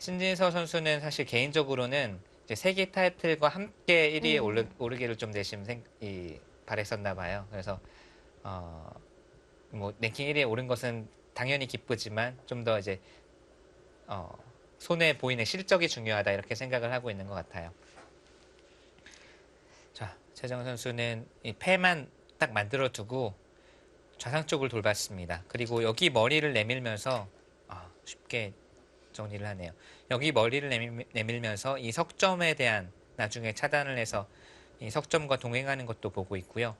신진서 선수는 사실 개인적으로는 이제 세계 타이틀과 함께 1위에 오르기를 좀 내심 바랬었나 봐요. 그래서 뭐 랭킹 1위에 오른 것은 당연히 기쁘지만 좀 더 이제 손에 보이는 실적이 중요하다 이렇게 생각을 하고 있는 것 같아요. 자, 최정 선수는 이 패만 딱 만들어 두고 좌상 쪽을 돌봤습니다. 그리고 여기 머리를 내밀면서 쉽게 정리를 하네요. 여기 머리를 내밀면서 이 석점에 대한 나중에 차단을 해서 이 석점과 동행하는 것도 보고 있고요.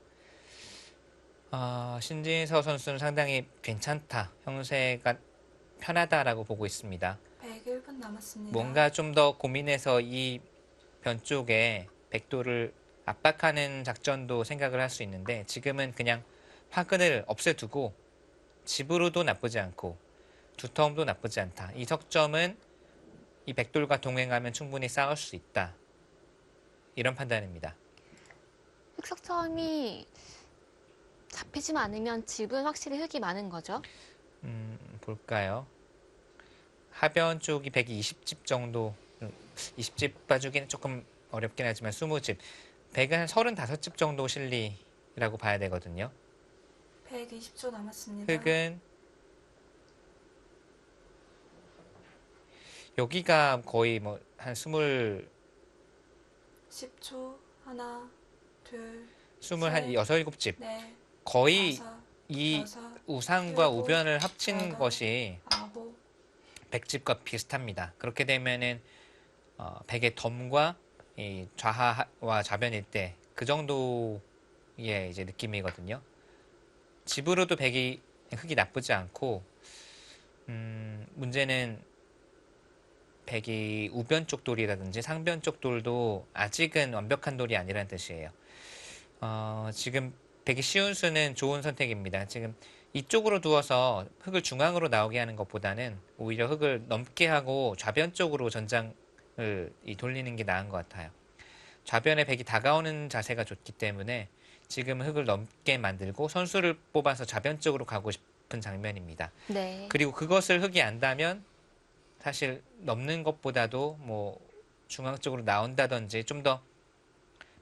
신진서 선수는 상당히 괜찮다, 형세가 편하다라고 보고 있습니다. 101분 남았습니다. 뭔가 좀 더 고민해서 이 변 쪽에 백도를 압박하는 작전도 생각을 할 수 있는데 지금은 그냥 화근을 없애두고 집으로도 나쁘지 않고 두터움도 나쁘지 않다. 이 석점은 이 백돌과 동행하면 충분히 싸울 수 있다. 이런 판단입니다. 흑석점이 잡히지만 않으면 집은 확실히 흙이 많은 거죠. 볼까요? 하변 쪽이 120집 정도, 20집 봐주기는 조금 어렵긴 하지만 20집, 100은 한 35집 정도 실리라고 봐야 되거든요. 120초 남았습니다. 흙은 여기가 거의 뭐 한 10초. 하나, 둘, 26, 7집. 넷, 거의 다섯, 이 여섯, 우상과 일곱, 우변을 합친 여덟, 것이 아홉, 100집과 비슷합니다. 그렇게 되면은 100의 덤과 이 좌하와 좌변일 때 그 정도의 이제 느낌이거든요. 집으로도 100이 흙이 나쁘지 않고 문제는 백이 우변 쪽 돌이라든지 상변 쪽 돌도 아직은 완벽한 돌이 아니라는 뜻이에요. 지금 백이 쉬운 수는 좋은 선택입니다. 지금 이쪽으로 두어서 흙을 중앙으로 나오게 하는 것보다는 오히려 흙을 넘게 하고 좌변 쪽으로 전장을 돌리는 게 나은 것 같아요. 좌변에 백이 다가오는 자세가 좋기 때문에 지금 흙을 넘게 만들고 선수를 뽑아서 좌변 쪽으로 가고 싶은 장면입니다. 네. 그리고 그것을 흙이 안다면 사실 넘는 것보다도 뭐 중앙 쪽으로 나온다든지 좀 더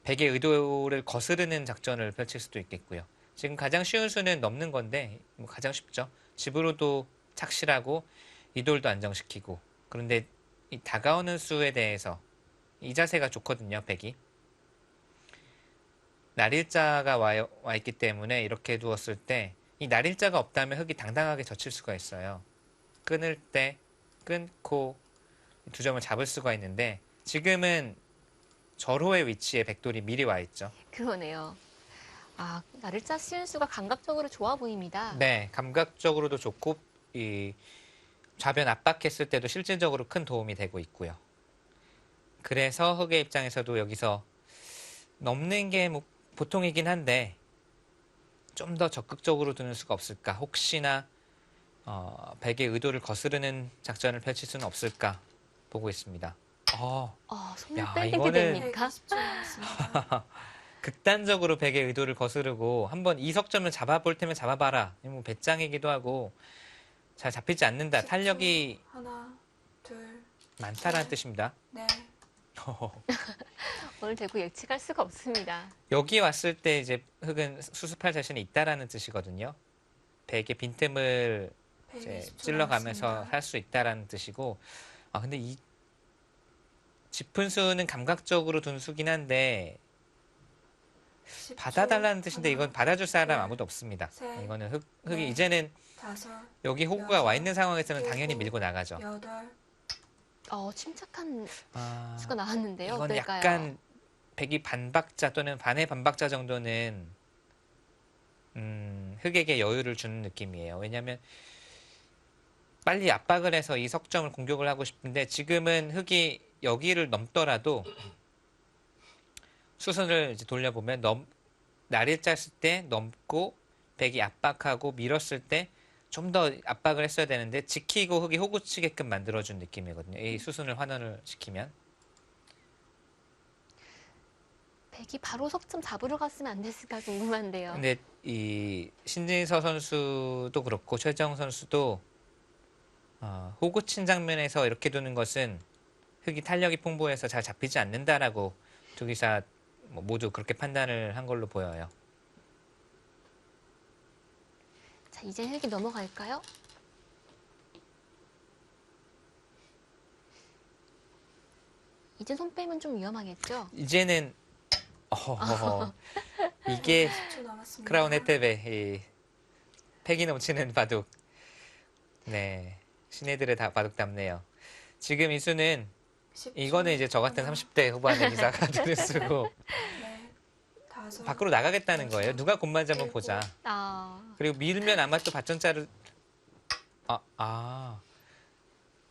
백의 의도를 거스르는 작전을 펼칠 수도 있겠고요. 지금 가장 쉬운 수는 넘는 건데 뭐 가장 쉽죠. 집으로도 착실하고 이돌도 안정시키고. 그런데 이 다가오는 수에 대해서 이 자세가 좋거든요. 백이. 날일자가 와 있기 때문에 이렇게 두었을 때 이 날일자가 없다면 흙이 당당하게 젖힐 수가 있어요. 끊을 때 끊고 두 점을 잡을 수가 있는데 지금은 절호의 위치에 백돌이 미리 와 있죠. 그러네요. 아, 날일자 씌운 수가 감각적으로 좋아 보입니다. 네, 감각적으로도 좋고 이 좌변 압박했을 때도 실질적으로 큰 도움이 되고 있고요. 그래서 흙의 입장에서도 여기서 넘는 게 뭐 보통이긴 한데 좀 더 적극적으로 두는 수가 없을까? 혹시나 백의 의도를 거스르는 작전을 펼칠 수는 없을까 보고 있습니다. 손을 야, 빼게 이거는- 됩니까? 120초 남았습니다. 극단적으로 백의 의도를 거스르고 한번 이 석점을 잡아볼 테면 잡아봐라. 뭐 배짱이기도 하고 잘 잡히지 않는다. 10초. 탄력이 하나, 둘, 많다라는 뜻입니다. 넷. 오늘 대구 예측할 수가 없습니다. 여기 왔을 때 이제 흙은 수습할 자신이 있다라는 뜻이거든요. 백의 빈틈을 이제 120초 찔러가면서 남았습니다. 할 수 있다라는 뜻이고, 근데 이 짚은 수는 감각적으로 둔 수긴 한데 10초. 받아달라는 뜻인데 하나, 이건 받아줄 사람 둘, 아무도 없습니다. 셋, 이거는 흙이 넷, 이제는 다섯, 여기 호구가 와 있는 상황에서는 일곱, 당연히 밀고 나가죠. 여덟. 침착한 아, 수가 나왔는데요. 이건 어떨까요? 약간 백이 반박자 또는 반의 반박자 정도는 흙에게 여유를 주는 느낌이에요. 왜냐하면 빨리 압박을 해서 이 석점을 공격을 하고 싶은데 지금은 흙이 여기를 넘더라도 수순을 이제 돌려보면 날이 짰을 때 넘고 백이 압박하고 밀었을 때 좀 더 압박을 했어야 되는데 지키고 흙이 호구치게끔 만들어준 느낌이거든요. 이 수순을 환원을 시키면. 백이 바로 석점 잡으러 갔으면 안 됐을까 궁금한데요. 근데 이 신진서 선수도 그렇고 최정 선수도 호구 친 장면에서 이렇게 두는 것은 흙이 탄력이 풍부해서 잘 잡히지 않는다라고 두 기사 모두 그렇게 판단을 한 걸로 보여요. 자, 이제 흙이 넘어갈까요? 이제 손 빼면 좀 위험하겠죠? 이제는 이게 10초 남았습니다. 크라운 혜택의 이 패기 넘치는 바둑. 네, 신예들의 바둑답네요. 지금 이 수는 10초. 이거는 이제 저 같은 하나, 30대 후반의 기사가 두는 수고 넷, 다섯. 밖으로 나가겠다는 거예요. 누가 곰만 잡으면 보자. 그리고 밀면 아마 또 밭전자를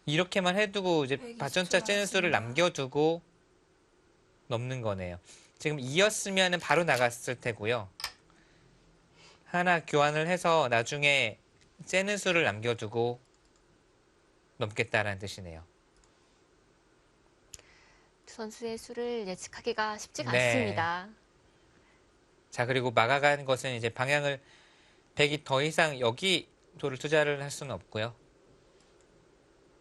이렇게만 해두고 이제 120초 밭전자 째는 수를 남았습니다. 남겨두고 넘는 거네요. 지금 이었으면 바로 나갔을 테고요. 하나 교환을 해서 나중에 째는 수를 남겨두고 넘겠다라는 뜻이네요. 두 선수의 수를 예측하기가 쉽지가 네. 않습니다. 자, 그리고 막아간 것은 이제 방향을 백이 더 이상 여기 돌을 투자를 할 수는 없고요.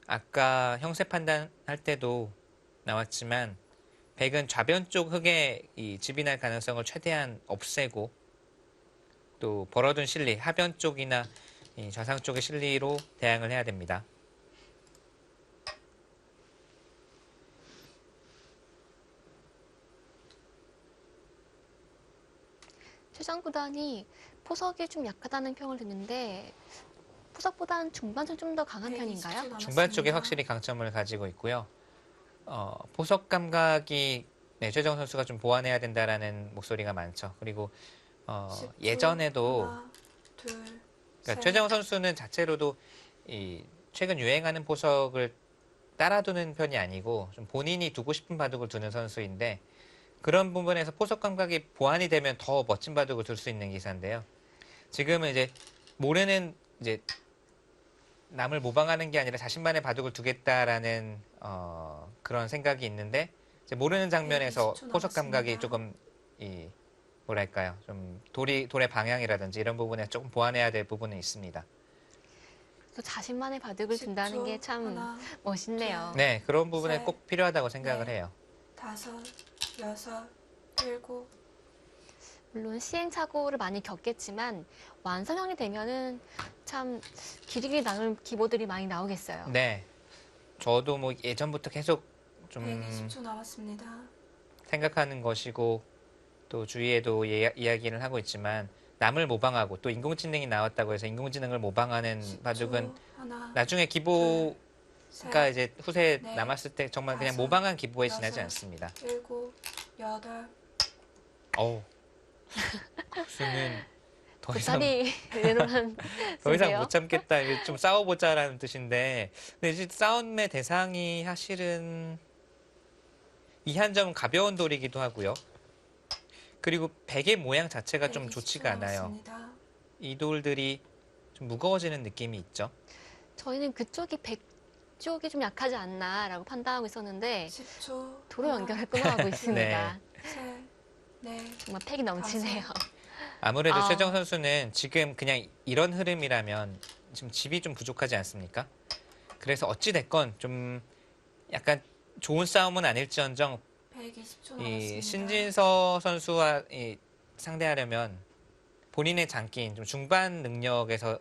아까 형세 판단할 때도 나왔지만 백은 좌변 쪽 흙에 이 집이 날 가능성을 최대한 없애고 또 벌어둔 실리, 하변 쪽이나 이 좌상 쪽의 실리로 대항을 해야 됩니다. 최정 구단이 포석이 좀 약하다는 평을 듣는데 포석보다는 중반전 좀 더 강한 120초 편인가요? 남았습니다. 중반 쪽에 확실히 강점을 가지고 있고요. 포석 감각이 최정 선수가 좀 보완해야 된다라는 목소리가 많죠. 그리고 10초. 예전에도 하나, 둘, 그러니까 셋. 최정 선수는 자체로도 이 최근 유행하는 포석을 따라두는 편이 아니고 좀 본인이 두고 싶은 바둑을 두는 선수인데 그런 부분에서 포석 감각이 보완이 되면 더 멋진 바둑을 둘 수 있는 기사인데요. 지금은 이제 모르는 이제 남을 모방하는 게 아니라 자신만의 바둑을 두겠다라는 그런 생각이 있는데 이제 모르는 장면에서 20초 포석 감각이 남았습니다. 조금 뭐랄까요, 좀 돌의 방향이라든지 이런 부분에 조금 보완해야 될 부분은 있습니다. 또 자신만의 바둑을 둔다는 게 참 하나, 멋있네요. 네, 그런 부분에 셋, 꼭 필요하다고 생각을 넷. 해요. 5, 6, 7. 물론 시행착오를 많이 겪겠지만 완성형이 되면은 참 길이 남은 기보들이 많이 나오겠어요. 네, 저도 뭐 예전부터 계속 좀 120초 남았습니다. 생각하는 것이고 또 주위에도 이야기를 하고 있지만 남을 모방하고 또 인공지능이 나왔다고 해서 인공지능을 모방하는 10초, 바둑은 하나, 나중에 기보가 셋, 이제 후세에 넷, 남았을 때 정말 그냥 다섯, 모방한 기보에 지나지 여섯, 않습니다. 7, 8. 어우, 국수는 더 이상 보따리 내놓은 더 이상 수인데요. 못 참겠다. 이게 좀 싸워보자라는 뜻인데, 근데 이제 싸움의 대상이 사실은 이한점은 가벼운 돌이기도 하고요. 그리고 베개 모양 자체가 좀 120초 좋지가 않아요. 남았습니다. 이 돌들이 좀 무거워지는 느낌이 있죠. 저희는 그쪽이 백쪽이 좀 약하지 않나라고 판단하고 있었는데 10초. 도로 연결을 끊어가고 있습니다. 셋, 넷, 정말 팩이 넘치네요. 아무래도 아. 최정 선수는 지금 그냥 이런 흐름이라면 지금 집이 좀 부족하지 않습니까? 그래서 어찌 됐건 좀 약간 좋은 싸움은 아닐지언정 120초 이 남았습니다. 신진서 선수와 상대하려면 본인의 장기인 좀 중반 능력에서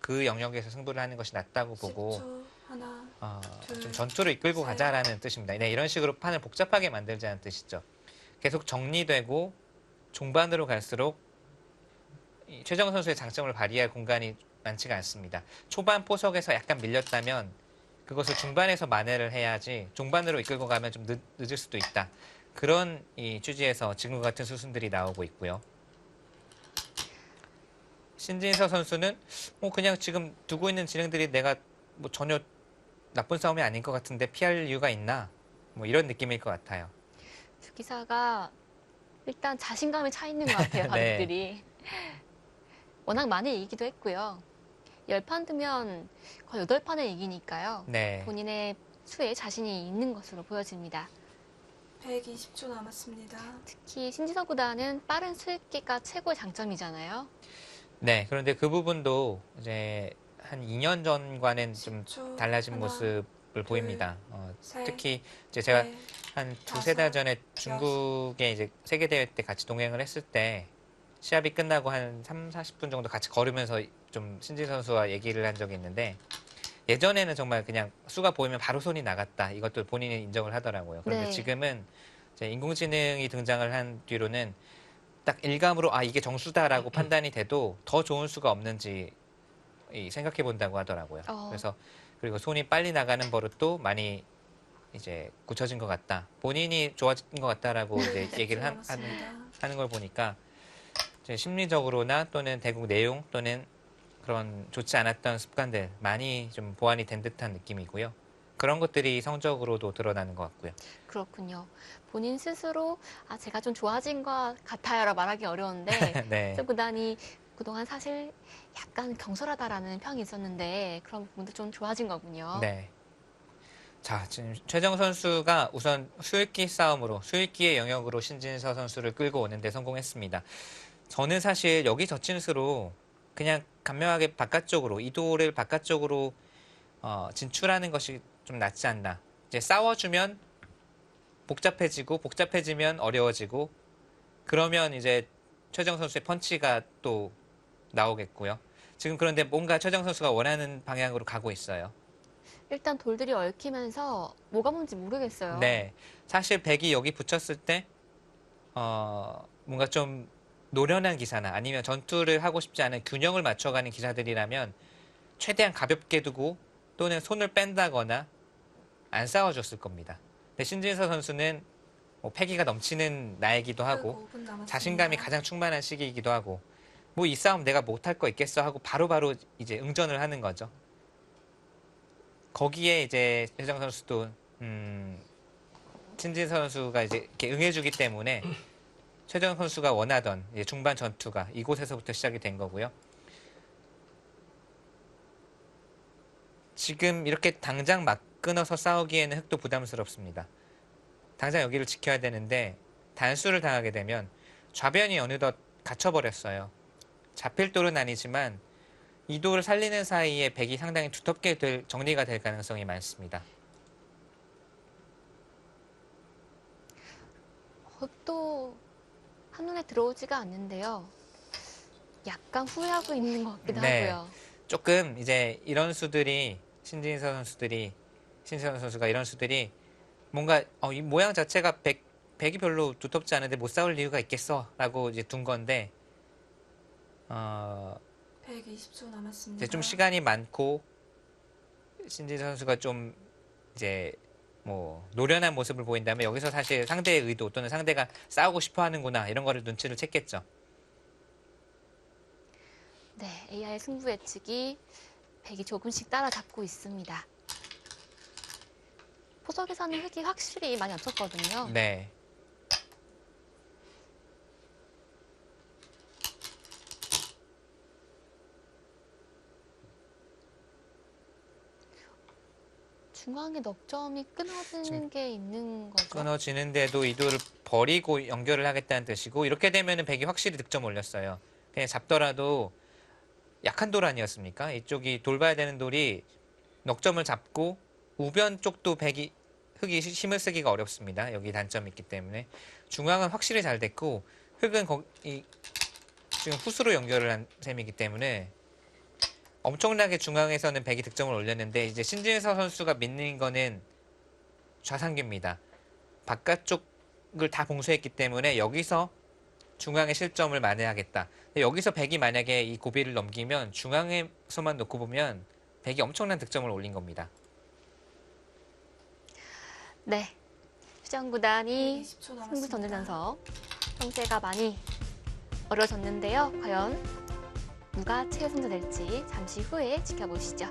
그 영역에서 승부를 하는 것이 낫다고 보고 10초. 하나, 좀 둘, 전투를 이끌고 셋. 가자라는 뜻입니다. 네, 이런 식으로 판을 복잡하게 만들자는 뜻이죠. 계속 정리되고 종반으로 갈수록 이 최정 선수의 장점을 발휘할 공간이 많지가 않습니다. 초반 포석에서 약간 밀렸다면 그것을 중반에서 만회를 해야지 종반으로 이끌고 가면 좀 늦을 수도 있다. 그런 이 취지에서 지금과 같은 수순들이 나오고 있고요. 신진서 선수는 뭐 그냥 지금 두고 있는 진행들이 내가 뭐 전혀 나쁜 싸움이 아닌 것 같은데 피할 이유가 있나? 뭐 이런 느낌일 것 같아요. 주 기사가 일단 자신감이 차 있는 것 같아요. 네. 바둑들이. 워낙 많이 이기기도 했고요. 10판 두면 거의 8판을 이기니까요. 네. 본인의 수에 자신이 있는 것으로 보여집니다. 120초 남았습니다. 특히 신지서보다는 빠른 수익기가 최고의 장점이잖아요. 네. 그런데 그 부분도 이제 한 2년 전과는 좀 10초. 달라진 하나, 모습을 보입니다. 셋, 특히 이제 제가 넷, 한 두세 달 다섯, 전에 중국에 이제 세계대회 때 같이 동행을 했을 때 시합이 끝나고 한 3, 40분 정도 같이 걸으면서 좀 신진 선수와 얘기를 한 적이 있는데 예전에는 정말 그냥 수가 보이면 바로 손이 나갔다. 이것도 본인이 인정을 하더라고요. 그런데 네. 지금은 이제 인공지능이 등장을 한 뒤로는 딱 일감으로 아 이게 정수다라고 판단이 돼도 더 좋은 수가 없는지 생각해 본다고 하더라고요. 그래서 그리고 손이 빨리 나가는 버릇도 많이 이제 굳혀진 것 같다. 본인이 좋아진 것 같다라고 이제 얘기를 10초 하는 남았습니다. 걸 보니까 이제 심리적으로나 또는 대국 내용 또는 그런 좋지 않았던 습관들 많이 좀 보완이 된 듯한 느낌이고요. 그런 것들이 성적으로도 드러나는 것 같고요. 그렇군요. 본인 스스로 제가 좀 좋아진 것 같아요라고 말하기 어려운데 네. 좀 구단이 그동안 사실 약간 경솔하다라는 평이 있었는데 그런 부분도 좀 좋아진 거군요. 네. 자, 지금 최정 선수가 우선 수익기 싸움으로 수익기의 영역으로 신진서 선수를 끌고 오는데 성공했습니다. 저는 사실 여기 젖힌 수로 그냥 간명하게 바깥쪽으로 이도를 바깥쪽으로 진출하는 것이 좀 낫지 않나. 이제 싸워주면 복잡해지고 복잡해지면 어려워지고 그러면 이제 최정 선수의 펀치가 또 나오겠고요. 지금 그런데 뭔가 최정 선수가 원하는 방향으로 가고 있어요. 일단 돌들이 얽히면서 뭐가 뭔지 모르겠어요. 네. 사실 백이 여기 붙였을 때 뭔가 좀 노련한 기사나 아니면 전투를 하고 싶지 않은 균형을 맞춰가는 기사들이라면 최대한 가볍게 두고 또는 손을 뺀다거나 안 싸워줬을 겁니다. 근데 신진서 선수는 뭐 패기가 넘치는 나이기도 하고 5분 남았습니다. 자신감이 가장 충만한 시기이기도 하고 뭐 이 싸움 내가 못할 거 있겠어 하고 바로바로 이제 응전을 하는 거죠. 거기에 이제 최정 선수도 신진 선수가 이제 이렇게 응해주기 때문에 최정 선수가 원하던 이제 중반 전투가 이곳에서부터 시작이 된 거고요. 지금 이렇게 당장 막 끊어서 싸우기에는 흑도 부담스럽습니다. 당장 여기를 지켜야 되는데 단수를 당하게 되면 좌변이 어느덧 갇혀버렸어요. 잡힐 돌은 아니지만 이 돌을 살리는 사이에 백이 상당히 두텁게 정리가 될 가능성이 많습니다. 흑도 한눈에 들어오지가 않는데요. 약간 후회하고 있는 것 같기도 네. 하고요. 조금 이제 이런 수들이 신진서 선수가 이런 수들이 뭔가 이 모양 자체가 백이 별로 두텁지 않은데 못 싸울 이유가 있겠어라고 이제 둔 건데 120초 이제 남았습니다. 좀 시간이 많고 신진 선수가 좀 이제 뭐 노련한 모습을 보인다면 여기서 사실 상대의 의도 또는 상대가 싸우고 싶어 하는구나 이런 거를 눈치를 챘겠죠. 네, AI 승부 예측이 백이 조금씩 따라잡고 있습니다. 포석에서는 흑이 확실히 많이 앞섰거든요. 네. 중앙에 넉점이 끊어지는 게 있는 거죠. 끊어지는데도 이 돌을 버리고 연결을 하겠다는 뜻이고 이렇게 되면은 백이 확실히 득점 올렸어요. 그냥 잡더라도 약한 돌 아니었습니까? 이쪽이 돌봐야 되는 돌이 넉점을 잡고 우변 쪽도 흑이 힘을 쓰기가 어렵습니다. 여기 단점이 있기 때문에 중앙은 확실히 잘 됐고 흑은 지금 후수로 연결을 한 셈이기 때문에 엄청나게 중앙에서는 백이 득점을 올렸는데 이제 신진서 선수가 믿는 거는 좌상규입니다. 바깥쪽을 다 봉쇄했기 때문에 여기서 중앙의 실점을 만회하겠다. 여기서 백이 만약에 이 고비를 넘기면 중앙에서만 놓고 보면 백이 엄청난 득점을 올린 겁니다. 네, 수정구단이 120초 승부 남았습니다. 던지면서 형세가 많이 어려졌는데요. 과연 누가 최우승자 될지 잠시 후에 지켜보시죠.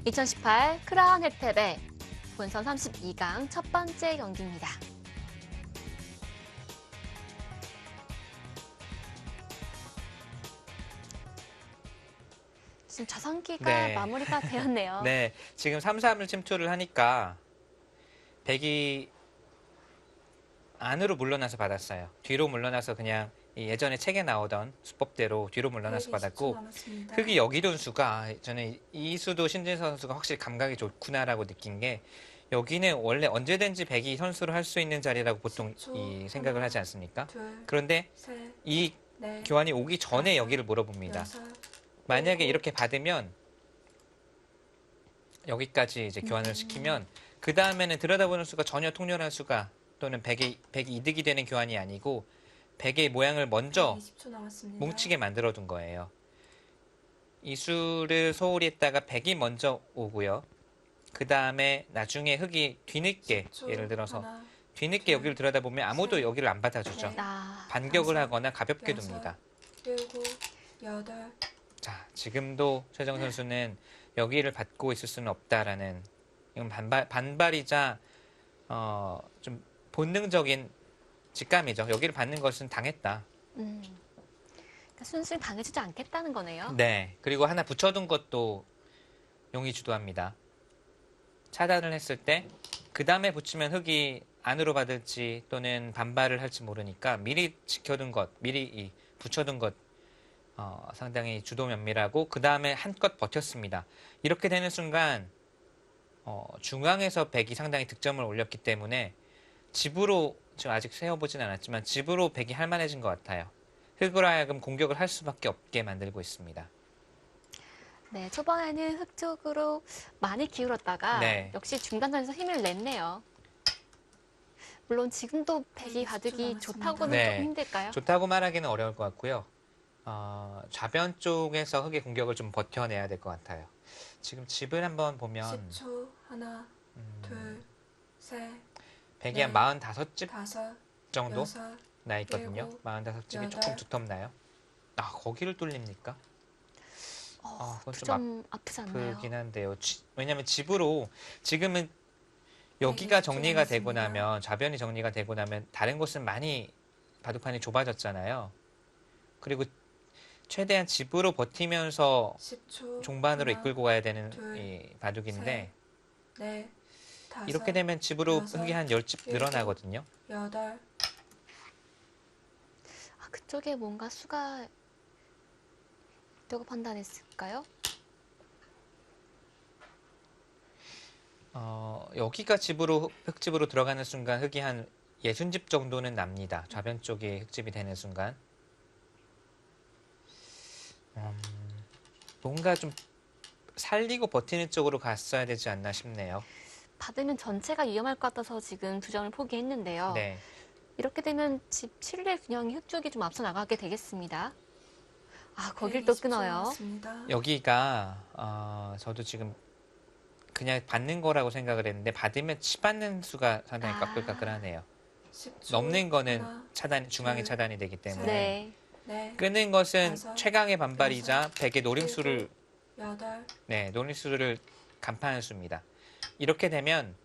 (2018) 크라운 혜택의 본선 32강 첫 번째 경기입니다. 지금 자상기가 네. 마무리가 되었네요. 네, 지금 3-3을 침투를 하니까 백이 안으로 물러나서 받았어요. 뒤로 물러나서 그냥 예전에 책에 나오던 수법대로 뒤로 물러나서 120초 받았고 남았습니다. 흑이 여기 둔 수가 저는 이 수도 신진 선수가 확실히 감각이 좋구나라고 느낀 게 여기는 원래 언제든지 백이 선수를 할 수 있는 자리라고 보통 10초, 이 생각을 하지 않습니까? 둘, 그런데 셋, 이 넷, 교환이 오기 전에 여기를 물어봅니다. 여섯, 만약에 이렇게 받으면 여기까지 이제 교환을 음. 시키면 그 다음에는 들여다보는 수가 전혀 통렬한 수가 또는 백이 이득이 되는 교환이 아니고 백의 모양을 먼저 120초 남았습니다. 뭉치게 만들어 둔 거예요. 이 수를 소홀히 했다가 백이 먼저 오고요. 그 다음에 나중에 흑이 뒤늦게 10초, 예를 들어서 하나, 뒤늦게 여기를 들여다보면 아무도 셋, 여기를 안 받아주죠. 넷, 아, 반격을 다섯, 하거나 가볍게 여섯, 둡니다. 일곱, 여덟, 자, 지금도 최정 선수는 여기를 받고 있을 수는 없다라는 이건 반발이자 좀 본능적인 직감이죠. 여기를 받는 것은 당했다. 그러니까 순순히 당해주지 않겠다는 거네요. 네. 그리고 하나 붙여둔 것도 용이 주도합니다. 차단을 했을 때 그 다음에 붙이면 흑이 안으로 받을지 또는 반발을 할지 모르니까 미리 지켜둔 것, 미리 붙여둔 것 상당히 주도 면밀하고 그 다음에 한껏 버텼습니다. 이렇게 되는 순간 중앙에서 백이 상당히 득점을 올렸기 때문에 집으로 지금 아직 세어보진 않았지만 집으로 백이 할만해진 것 같아요. 흑으로 하여금 공격을 할 수밖에 없게 만들고 있습니다. 네, 초반에는 흑 쪽으로 많이 기울었다가 네. 역시 중간선에서 힘을 냈네요. 물론 지금도 백이 10초 바둑이 남았습니다. 좋다고는 네. 좀 힘들까요? 좋다고 말하기는 어려울 것 같고요. 좌변 쪽에서 흑의 공격을 좀 버텨내야 될 것 같아요. 지금 집을 한번 보면 10초, 하나, 둘, 셋, 백이 네. 한 45집 다섯, 정도 여섯, 나 있거든요. 일곱, 45집이 조금 여덟. 두텁나요? 아, 거기를 뚫립니까? 그건 두 좀 점 아프지 않나요? 아프긴 한데요. 왜냐하면 집으로 지금은 여기가 120초 정리가 되고 남았습니다. 나면 좌변이 정리가 되고 나면 다른 곳은 많이 바둑판이 좁아졌잖아요. 그리고 최대한 집으로 버티면서 10초, 종반으로 하나, 이끌고 가야 되는 둘, 이 바둑인데 넷, 다섯, 이렇게 되면 집으로 여섯, 흙이 한 10집 일곱, 늘어나거든요. 여덟, 그쪽에 뭔가 수가 있다고 판단했을까요? 여기가 집으로 흙집으로 들어가는 순간 흙이 한 60집 정도는 납니다. 좌변 쪽이 흙집이 되는 순간. 뭔가 좀 살리고 버티는 쪽으로 갔어야 되지 않나 싶네요. 받으면 전체가 위험할 것 같아서 지금 두 점을 포기했는데요. 네. 이렇게 되면 집 7의 균형이 흙 쪽이 좀 앞서 나가게 되겠습니다. 거길 또 120초 끊어요. 남았습니다. 여기가 저도 지금 그냥 받는 거라고 생각을 했는데 받으면 치 받는 수가 상당히 까끌까끌하네요. 10초, 넘는 거는 하나, 차단 중앙이 둘, 차단이 되기 때문에 네. 넷, 끄는 것은 다섯, 최강의 반발이자 여섯, 백의 노림수를 일곱, 여덟, 노림수를 간파하는 수입니다. 이렇게 되면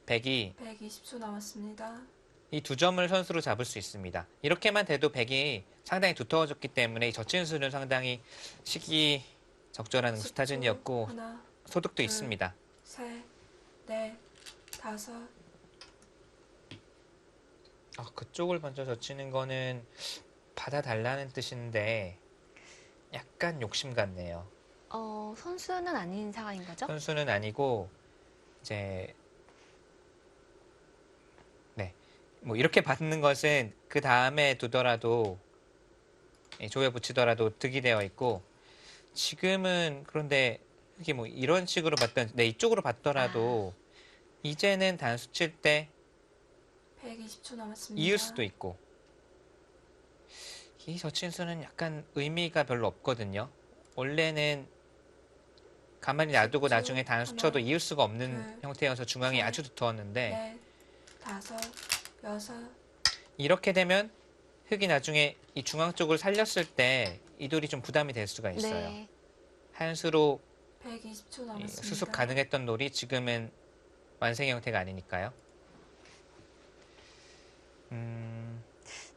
백이 120초 남았습니다. 이 두 점을 선수로 잡을 수 있습니다. 이렇게만 돼도 백이 상당히 두터워졌기 때문에 이 젖힌수는 상당히 시기 적절한 10초, 스타전이었고 하나, 소득도 둘, 있습니다. 셋, 넷, 다섯, 그쪽을 먼저 젖히는 거는 받아달라는 뜻인데 약간 욕심 같네요. 선수는 아닌 상황인 거죠? 선수는 아니고 이제 뭐 이렇게 받는 것은 그 다음에 두더라도 조에 붙이더라도 득이 되어 있고 지금은 그런데 이게 뭐 이런 식으로 받던 이쪽으로 받더라도 이제는 단수 칠 때 120초 남았습니다. 이을 수도 있고 이 저친수는 약간 의미가 별로 없거든요. 원래는 가만히 놔두고 10초, 나중에 단수 쳐도 하나, 이을 수가 없는 둘, 형태여서 중앙이 셋, 아주 두터웠는데 넷, 다섯, 여섯, 이렇게 되면 흙이 나중에 이 중앙 쪽을 살렸을 때 이 돌이 좀 부담이 될 수가 있어요. 네. 한 수로 120초 남았습니다. 수습 가능했던 돌이 지금은 완성의 형태가 아니니까요.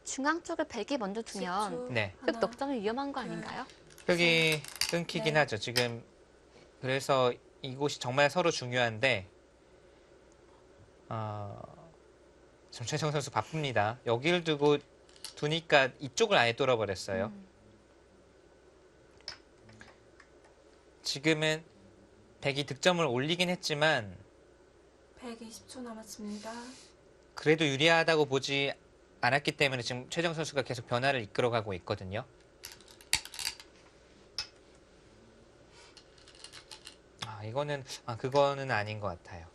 중앙 쪽을 백이 먼저 두면 10초, 네. 흙 하나, 넉점이 위험한 거 둘, 아닌가요? 흙이 끊기긴 네. 하죠. 지금 그래서 이곳이 정말 서로 중요한데 지금 최정 선수 바쁩니다. 여기를 두니까 이쪽을 아예 뚫어버렸어요. 지금은 백이 득점을 올리긴 했지만 120초 남았습니다. 그래도 유리하다고 보지 않았기 때문에 지금 최정 선수가 계속 변화를 이끌어가고 있거든요. 그거는 아닌 것 같아요.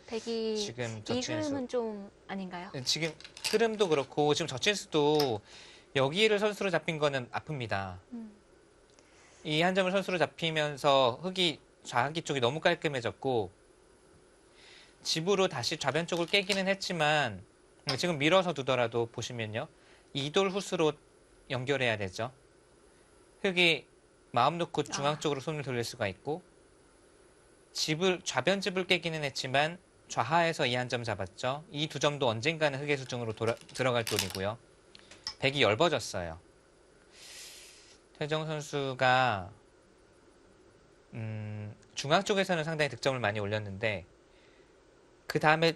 백이 지금 이 젖힌수. 흐름은 좀 아닌가요? 지금 흐름도 그렇고 지금 젖힌수도 여기를 선수로 잡힌 거는 아픕니다. 이 한 점을 선수로 잡히면서 흙이 좌하기 쪽이 너무 깔끔해졌고 집으로 다시 좌변 쪽을 깨기는 했지만 지금 밀어서 두더라도 보시면요. 이돌 후스로 연결해야 되죠. 흙이 마음 놓고 중앙 쪽으로 손을 돌릴 수가 있고 좌변 집을 깨기는 했지만 좌하에서 이 한 점 잡았죠. 이 두 점도 언젠가는 흙의 수중으로 들어갈 돌이고요. 백이 엷어졌어요. 최정 선수가 중앙 쪽에서는 상당히 득점을 많이 올렸는데 그 다음에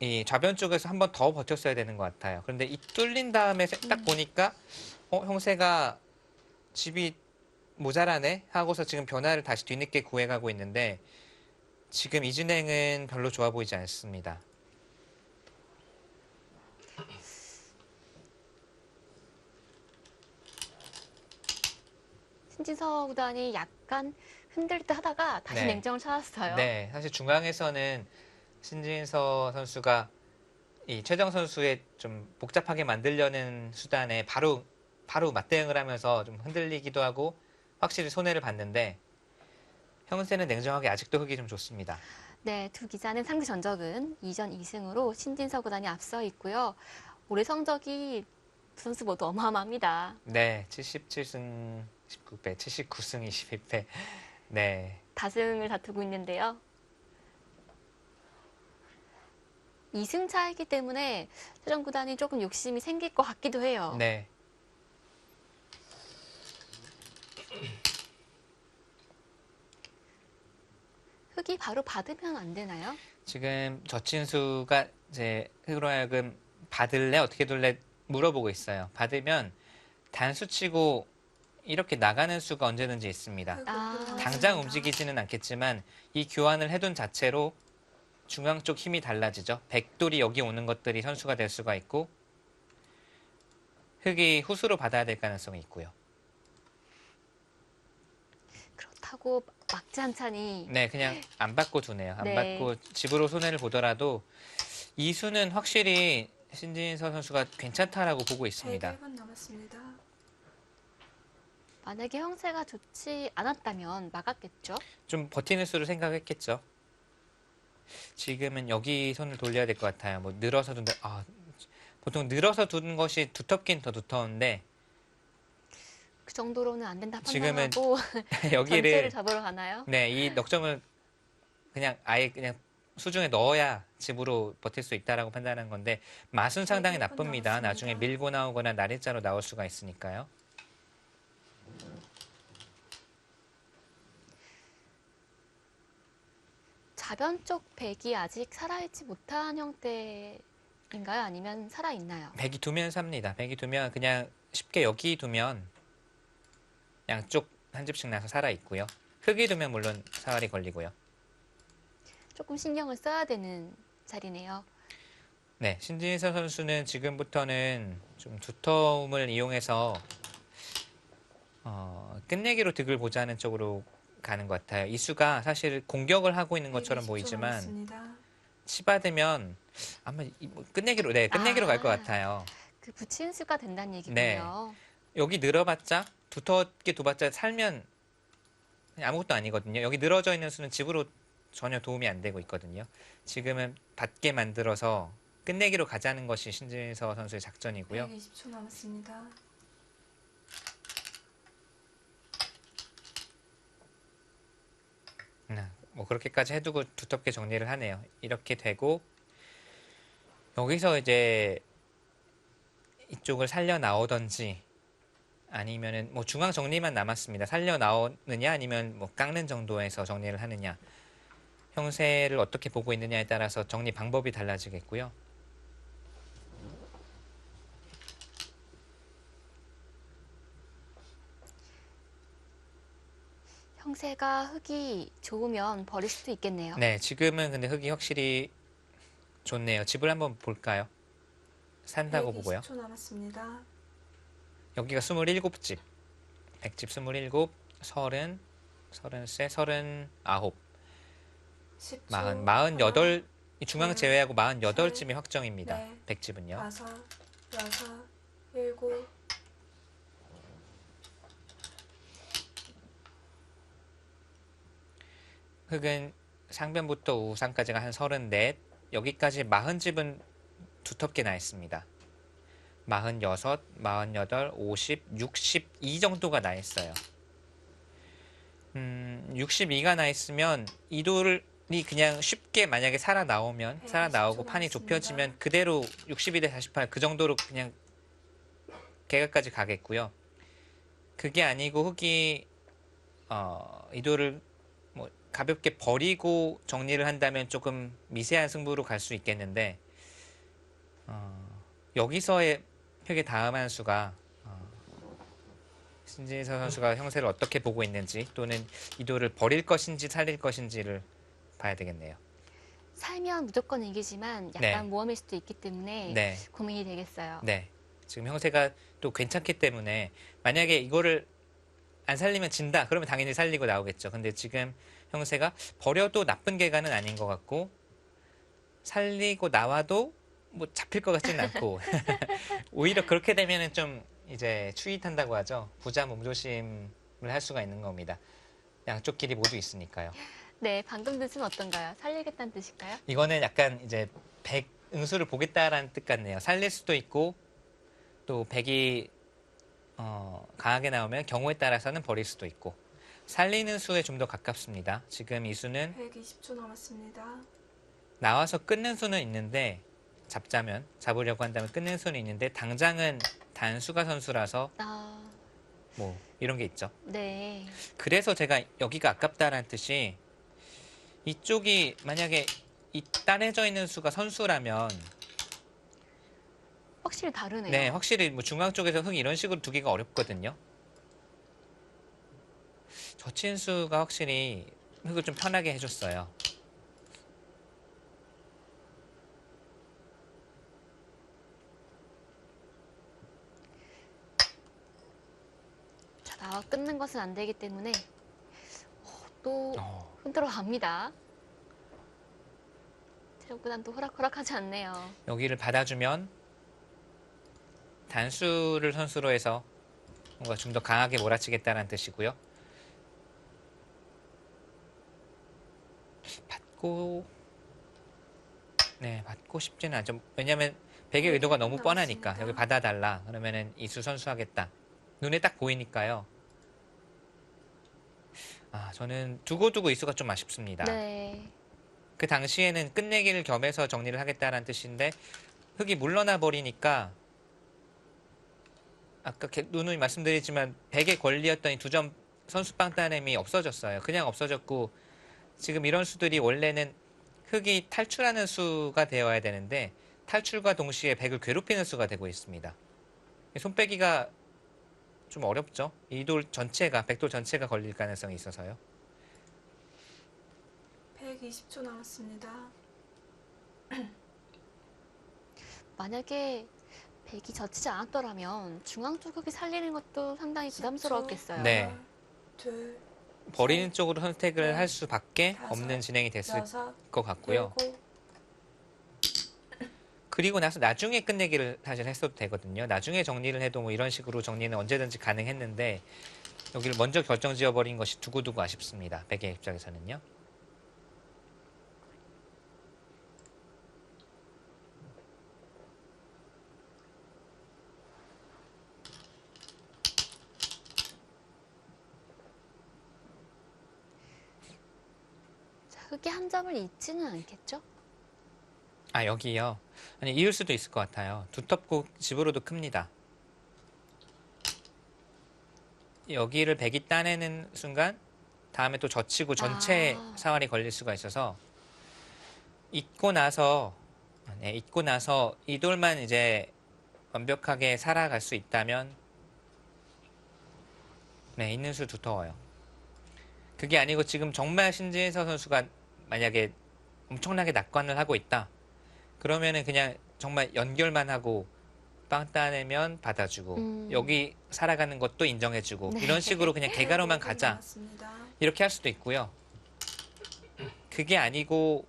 이 좌변 쪽에서 한 번 더 버텼어야 되는 것 같아요. 그런데 이 뚫린 다음에 딱 보니까 형세가 집이 모자라네 하고서 지금 변화를 다시 뒤늦게 구해가고 있는데 지금 이 진행은 별로 좋아 보이지 않습니다. 신진서 구단이 약간 흔들 듯 하다가 다시 네. 냉정을 찾았어요. 네, 사실 중앙에서는 신진서 선수가 이 최정 선수의 좀 복잡하게 만들려는 수단에 바로 맞대응을 하면서 좀 흔들리기도 하고 확실히 손해를 봤는데 형세는 냉정하게 아직도 흙이 좀 좋습니다. 네, 두 기자는 상대 전적은 2전 2승으로 신진서 구단이 앞서 있고요. 올해 성적이 두 선수 모두 어마어마합니다. 네, 77승 19패, 79승 21패. 네. 다승을 다투고 있는데요. 2승 차이기 때문에 최정 구단이 조금 욕심이 생길 것 같기도 해요. 네. 흙이 바로 받으면 안 되나요? 지금 저친수가 이제 흙으로 하여금 받을래 어떻게 둘래 물어보고 있어요. 받으면 단수 치고 이렇게 나가는 수가 언제든지 있습니다. 흙 아. 나왔습니다. 당장 움직이지는 않겠지만 이 교환을 해둔 자체로 중앙 쪽 힘이 달라지죠. 백돌이 여기 오는 것들이 선수가 될 수가 있고 흙이 후수로 받아야 될 가능성이 있고요. 그렇다고 막지 않자니 네, 그냥 안 받고 두네요. 안 네. 받고 집으로 손해를 보더라도 이 수는 확실히 신진서 선수가 괜찮다라고 보고 있습니다. 101분 남았습니다. 만약에 형세가 좋지 않았다면 막았겠죠? 좀 버티는 수를 생각했겠죠. 지금은 여기 손을 돌려야 될 것 같아요. 뭐 늘어서 둔다. 보통 늘어서 두는 것이 두텁긴 더 두터운데 그 정도로는 안 된다 지금은 판단하고 전체를 여기를 잡으러 가나요? 네, 이 넉점을 그냥 아예 그냥 수중에 넣어야 집으로 버틸 수 있다라고 판단한 건데 맛은 상당히 네, 몇 분 나쁩니다. 남았습니다. 나중에 밀고 나오거나 나리자로 나올 수가 있으니까요. 자변 쪽 백이 아직 살아있지 못한 형태인가요? 아니면 살아있나요? 백이 두면 삽니다. 백이 두면 그냥 쉽게 여기 두면 양쪽 한 집씩 나서 살아 있고요. 흙이 두면 물론 사활이 걸리고요. 조금 신경을 써야 되는 자리네요. 네, 신진서 선수는 지금부터는 좀 두터움을 이용해서 끝내기로 득을 보자는 쪽으로 가는 것 같아요. 이수가 사실 공격을 하고 있는 것처럼 120초 보이지만 남았습니다. 치받으면 아마 끝내기로 끝내기로 갈 것 같아요. 그 붙인 수가 된다는 얘기군요. 네. 여기 늘어봤자 두텁게 둬봤자 살면 그냥 아무것도 아니거든요. 여기 늘어져 있는 수는 집으로 전혀 도움이 안 되고 있거든요. 지금은 받게 만들어서 끝내기로 가자는 것이 신진서 선수의 작전이고요. 120초 남았습니다. 뭐 그렇게까지 해두고 두텁게 정리를 하네요. 이렇게 되고 여기서 이제 이쪽을 살려 나오던지 아니면은 뭐 중앙 정리만 남았습니다. 살려 나오느냐 아니면 뭐 깎는 정도에서 정리를 하느냐 형세를 어떻게 보고 있느냐에 따라서 정리 방법이 달라지겠고요. 형세가 흙이 좋으면 버릴 수도 있겠네요. 네, 지금은 근데 흙이 확실히 좋네요. 집을 한번 볼까요? 산다고 보고요. 120초 남았습니다. 여기가 27집, 100집 27, 30, 33, 39, 10초. 48, 이 중앙 둘, 제외하고 48집이 확정입니다. 네. 100집은요. 5, 6, 7. 흙은 상변부터 우상까지가 한 34, 여기까지 40집은 두텁게 나 있습니다. 46, 48, 50, 62 정도가 나 있어요. 62가 나 있으면 이돌이 그냥 쉽게 만약에 살아나오면 네, 살아나오고 10초 판이 남았습니다. 좁혀지면 그대로 62대 48 그 정도로 그냥 개가까지 가겠고요. 그게 아니고 흙이 이돌을 뭐 가볍게 버리고 정리를 한다면 조금 미세한 승부로 갈 수 있겠는데 여기서의 획의 다음 한 수가 신진서 선수가 형세를 어떻게 보고 있는지 또는 이도를 버릴 것인지 살릴 것인지를 봐야 되겠네요. 살면 무조건 이기지만 약간 네. 모험일 수도 있기 때문에 네, 고민이 되겠어요. 네. 지금 형세가 또 괜찮기 때문에 만약에 이거를 안 살리면 진다. 그러면 당연히 살리고 나오겠죠. 근데 지금 형세가 버려도 나쁜 결과는 아닌 것 같고 살리고 나와도 뭐 잡힐 것 같지는 않고 오히려 그렇게 되면은 좀 이제 추위 탄다고 하죠. 부자 몸조심을 할 수가 있는 겁니다. 양쪽 길이 모두 있으니까요. 네, 방금 뜻은 어떤가요? 살리겠다는 뜻일까요? 이거는 약간 이제 백 응수를 보겠다라는 뜻 같네요. 살릴 수도 있고 또 백이 강하게 나오면 경우에 따라서는 버릴 수도 있고 살리는 수에 좀 더 가깝습니다. 지금 이 수는 120초 남았습니다. 나와서 끊는 수는 있는데 잡으려고 한다면 끊는 수는 있는데 당장은 단수가 선수라서 아, 뭐 이런 게 있죠. 네. 그래서 제가 여기가 아깝다라는 뜻이 이쪽이 만약에 이 따내져 있는 수가 선수라면 확실히 다르네요. 네, 확실히 뭐 중앙 쪽에서 흙 이런 식으로 두기가 어렵거든요. 저친수가 확실히 흙을 좀 편하게 해줬어요. 자, 나와 끊는 것은 안 되기 때문에 또 어, 흔들어 갑니다. 체육구단 또 호락호락하지 않네요. 여기를 받아주면 단수를 선수로 해서 뭔가 좀 더 강하게 몰아치겠다는 뜻이고요. 받고 싶지는 않죠. 왜냐하면 백의 의도가 너무 뻔하니까 여기 받아달라. 그러면은 이수 선수하겠다. 눈에 딱 보이니까요. 저는 두고두고 이수가 좀 아쉽습니다. 네. 그 당시에는 끝내기를 겸해서 정리를 하겠다는 뜻인데 흙이 물러나 버리니까 아까 누누이 말씀드리지만 100의 권리였던 이 두 점 선수빵 따냄이 없어졌어요. 그냥 없어졌고 지금 이런 수들이 원래는 흙이 탈출하는 수가 되어야 되는데 탈출과 동시에 100을 괴롭히는 수가 되고 있습니다. 손빼기가 좀 어렵죠. 백돌 전체가 걸릴 가능성이 있어서요. 120초 남았습니다. 만약에 백이 젖히지 않았더라면 중앙 쪽이 살리는 것도 상당히 10초. 부담스러웠겠어요. 네. 둘, 버리는 쪽으로 선택을 네. 할 수밖에 다섯, 없는 진행이 됐을 여섯, 것 같고요. 일곱, 그리고 나서 나중에 끝내기를 사실 했어도 되거든요. 나중에 정리를 해도 뭐 이런 식으로 정리는 언제든지 가능했는데 여기를 먼저 결정 지어버린 것이 두고두고 아쉽습니다. 백의 입장에서는요. 자, 흙이 한 점을 잊지는 않겠죠? 여기요. 아니, 이을 수도 있을 것 같아요. 두텁고 집으로도 큽니다. 여기를 백이 따내는 순간 다음에 또 젖히고 전체 사활이 걸릴 수가 있어서 잊고 나서 이 돌만 이제 완벽하게 살아갈 수 있다면 있는 수 두터워요. 그게 아니고 지금 정말 신진서 선수가 만약에 엄청나게 낙관을 하고 있다. 그러면은 그냥 정말 연결만 하고 빵 따내면 받아주고 여기 살아가는 것도 인정해주고 네. 이런 식으로 그냥 개가로만 5분 가자 남았습니다. 이렇게 할 수도 있고요. 그게 아니고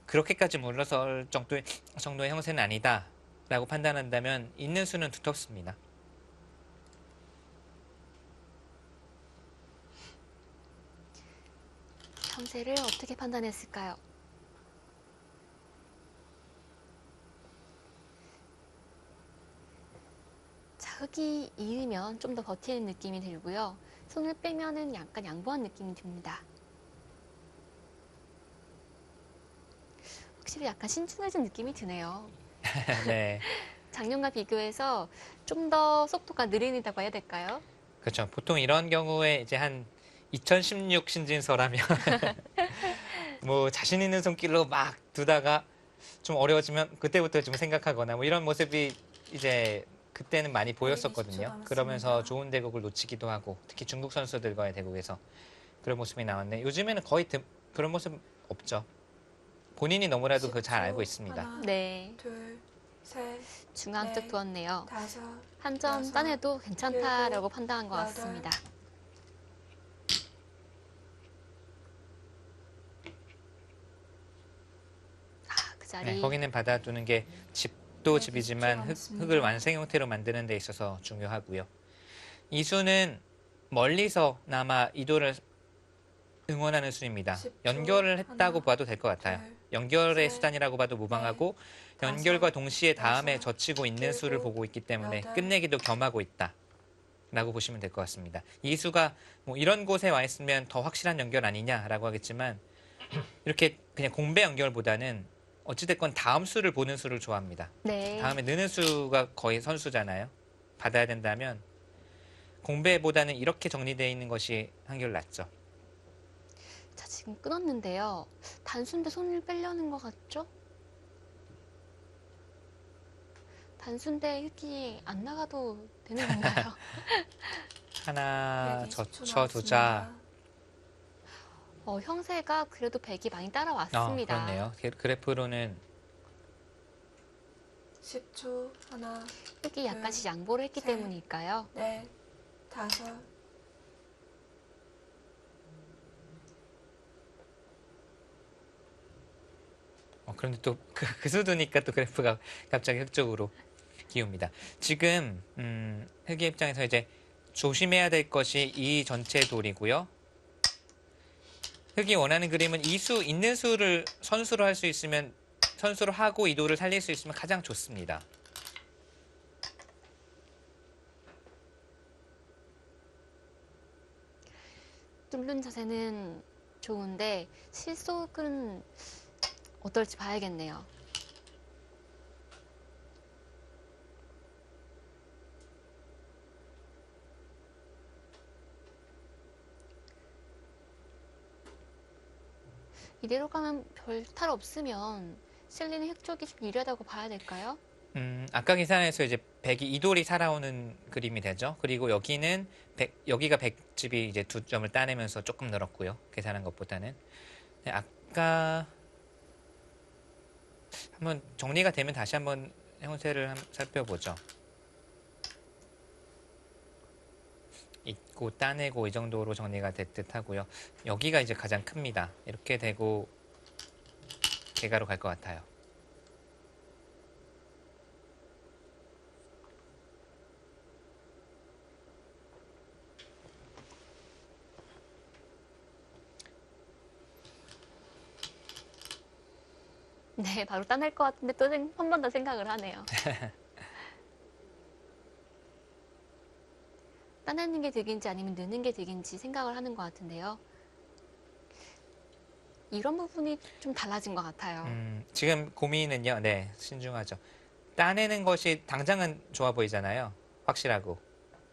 그렇게까지 물러설 정도의 형세는 아니다라고 판단한다면 있는 수는 두텁습니다. 형세를 어떻게 판단했을까요? 자, 흙이 이으면 좀 더 버티는 느낌이 들고요. 손을 빼면은 약간 양보한 느낌이 듭니다. 확실히 약간 신중해진 느낌이 드네요. 네, 작년과 비교해서 좀 더 속도가 느린다고 해야 될까요? 그렇죠. 보통 이런 경우에 이제 한 2016 신진서라면 뭐 자신 있는 손길로 막 두다가 좀 어려워지면 그때부터 좀 생각하거나 뭐 이런 모습이 이제 그때는 많이 20초 보였었거든요. 남았습니다. 그러면서 좋은 대국을 놓치기도 하고 특히 중국 선수들과의 대국에서 그런 모습이 나왔는데 요즘에는 거의 그런 모습 없죠. 본인이 너무나도 그걸 잘 10초. 알고 있습니다. 하나, 네, 둘, 셋, 중앙 쪽 네. 두었네요. 다섯, 한 점 여섯, 따내도 괜찮다라고 일곱, 판단한 것 여덟, 같습니다. 그 자리. 네, 거기는 받아두는 게 집도 네, 집이지만 20초 남았습니다. 흙을 완성 형태로 만드는 데 있어서 중요하고요. 이수는 멀리서 남아 이도를 응원하는 수입니다. 10초. 연결을 했다고 하나, 봐도 될 것 같아요. 둘, 연결의 셋, 수단이라고 봐도 무방하고 넷, 연결과 다섯, 동시에 다음에 여섯, 젖히고 있는 수를 일곱, 보고 있기 때문에 여덟. 끝내기도 겸하고 있다. 라고 보시면 될 것 같습니다. 이 수가 뭐 이런 곳에 와 있으면 더 확실한 연결 아니냐라고 하겠지만 이렇게 그냥 공배 연결보다는 어찌됐건 다음 수를 보는 수를 좋아합니다. 네. 다음에 느는 수가 거의 선수잖아요. 받아야 된다면 공배보다는 이렇게 정리되어 있는 것이 한결 낫죠. 자, 지금 끊었는데요. 단수인데 손을 빼려는 것 같죠? 단수인데 흙이 안 나가도 되는 건가요? 하나 120초 젖혀두자. 남았습니다. 형세가 그래도 100이 많이 따라왔습니다. 그렇네요. 그래프로는 10초. 하나, 흙이 약간씩 양보를 했기 셋. 때문일까요? 넷, 다섯. 그런데 또 그 수두니까 또 그래프가 갑자기 흙 쪽으로 기웁니다. 지금 흙의 입장에서 이제 조심해야 될 것이 이 전체 돌이고요. 흙이 원하는 그림은 이 수 있는 수를 선수로 할 수 있으면 선수로 하고 이 돌을 살릴 수 있으면 가장 좋습니다. 뚫는 자세는 좋은데 실속은 어떨지 봐야겠네요. 이대로 가면 별 탈 없으면 실리는 흙 쪽이 좀 유리하다고 봐야 될까요? 아까 계산해서 이제 100이 이 돌이 살아오는 그림이 되죠. 그리고 여기는 여기가 100집이 이제 2점을 따내면서 조금 늘었고요. 계산한 것보다는. 네, 아까 한번 정리가 되면 다시 한번 형태를 살펴보죠. 있고 따내고 이 정도로 정리가 될 듯 하고요. 여기가 이제 가장 큽니다. 이렇게 되고 개가로 갈 것 같아요. 네, 바로 따낼 것 같은데 또 한 번 더 생각을 하네요. 따내는 게 득인지 아니면 느는 게 득인지 생각을 하는 것 같은데요. 이런 부분이 좀 달라진 것 같아요. 지금 고민은요, 네, 신중하죠. 따내는 것이 당장은 좋아 보이잖아요. 확실하고.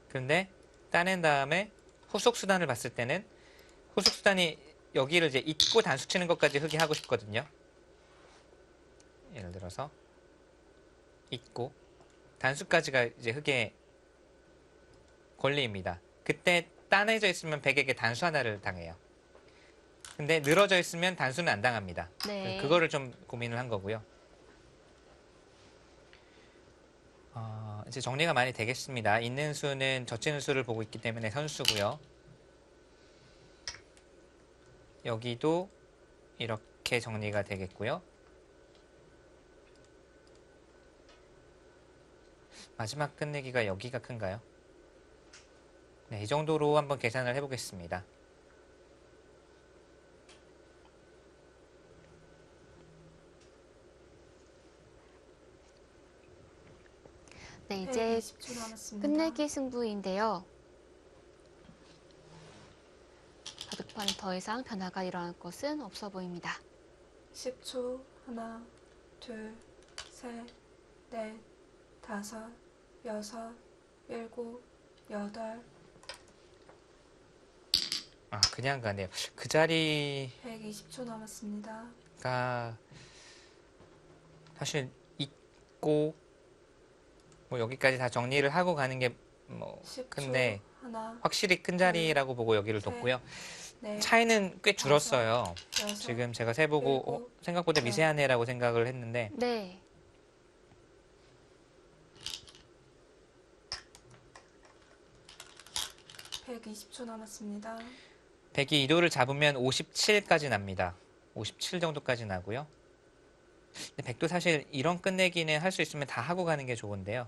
그런데 따낸 다음에 후속 수단을 봤을 때는 후속 수단이 여기를 이제 잇고 단수 치는 것까지 흙이 하고 싶거든요. 예를 들어서 잇고 단수까지가 이제 흙의 권리입니다. 그때 따내져 있으면 백에게 단수 하나를 당해요. 근데 늘어져 있으면 단수는 안 당합니다. 네. 그거를 좀 고민을 한 거고요. 이제 정리가 많이 되겠습니다. 있는 수는 젖히는 수를 보고 있기 때문에 선수고요. 여기도 이렇게 정리가 되겠고요. 마지막 끝내기가 여기가 큰가요? 네, 이 정도로 한번 계산을 해보겠습니다. 네, 이제 120초 남았습니다. 끝내기 승부인데요. 바둑판에 더 이상 변화가 일어날 것은 없어 보입니다. 10초. 하나, 둘, 셋, 넷, 다섯, 여섯, 일곱, 여덟. 그냥 가네요. 그 자리가 120초 남았습니다. 사실 있고 뭐 여기까지 다 정리를 하고 가는 게 뭐 10초. 근데 하나, 확실히 큰 자리라고 보고 여기를 셋, 뒀고요. 넷, 차이는 꽤 줄었어요. 여섯, 지금 제가 세보고 일곱, 생각보다 여덟. 미세하네라고 생각을 했는데 네. 네. 120초 남았습니다. 100이 2도를 잡으면 57까지 납니다. 57 정도까지 나고요. 근데 100도 사실 이런 끝내기는 할 수 있으면 다 하고 가는 게 좋은데요.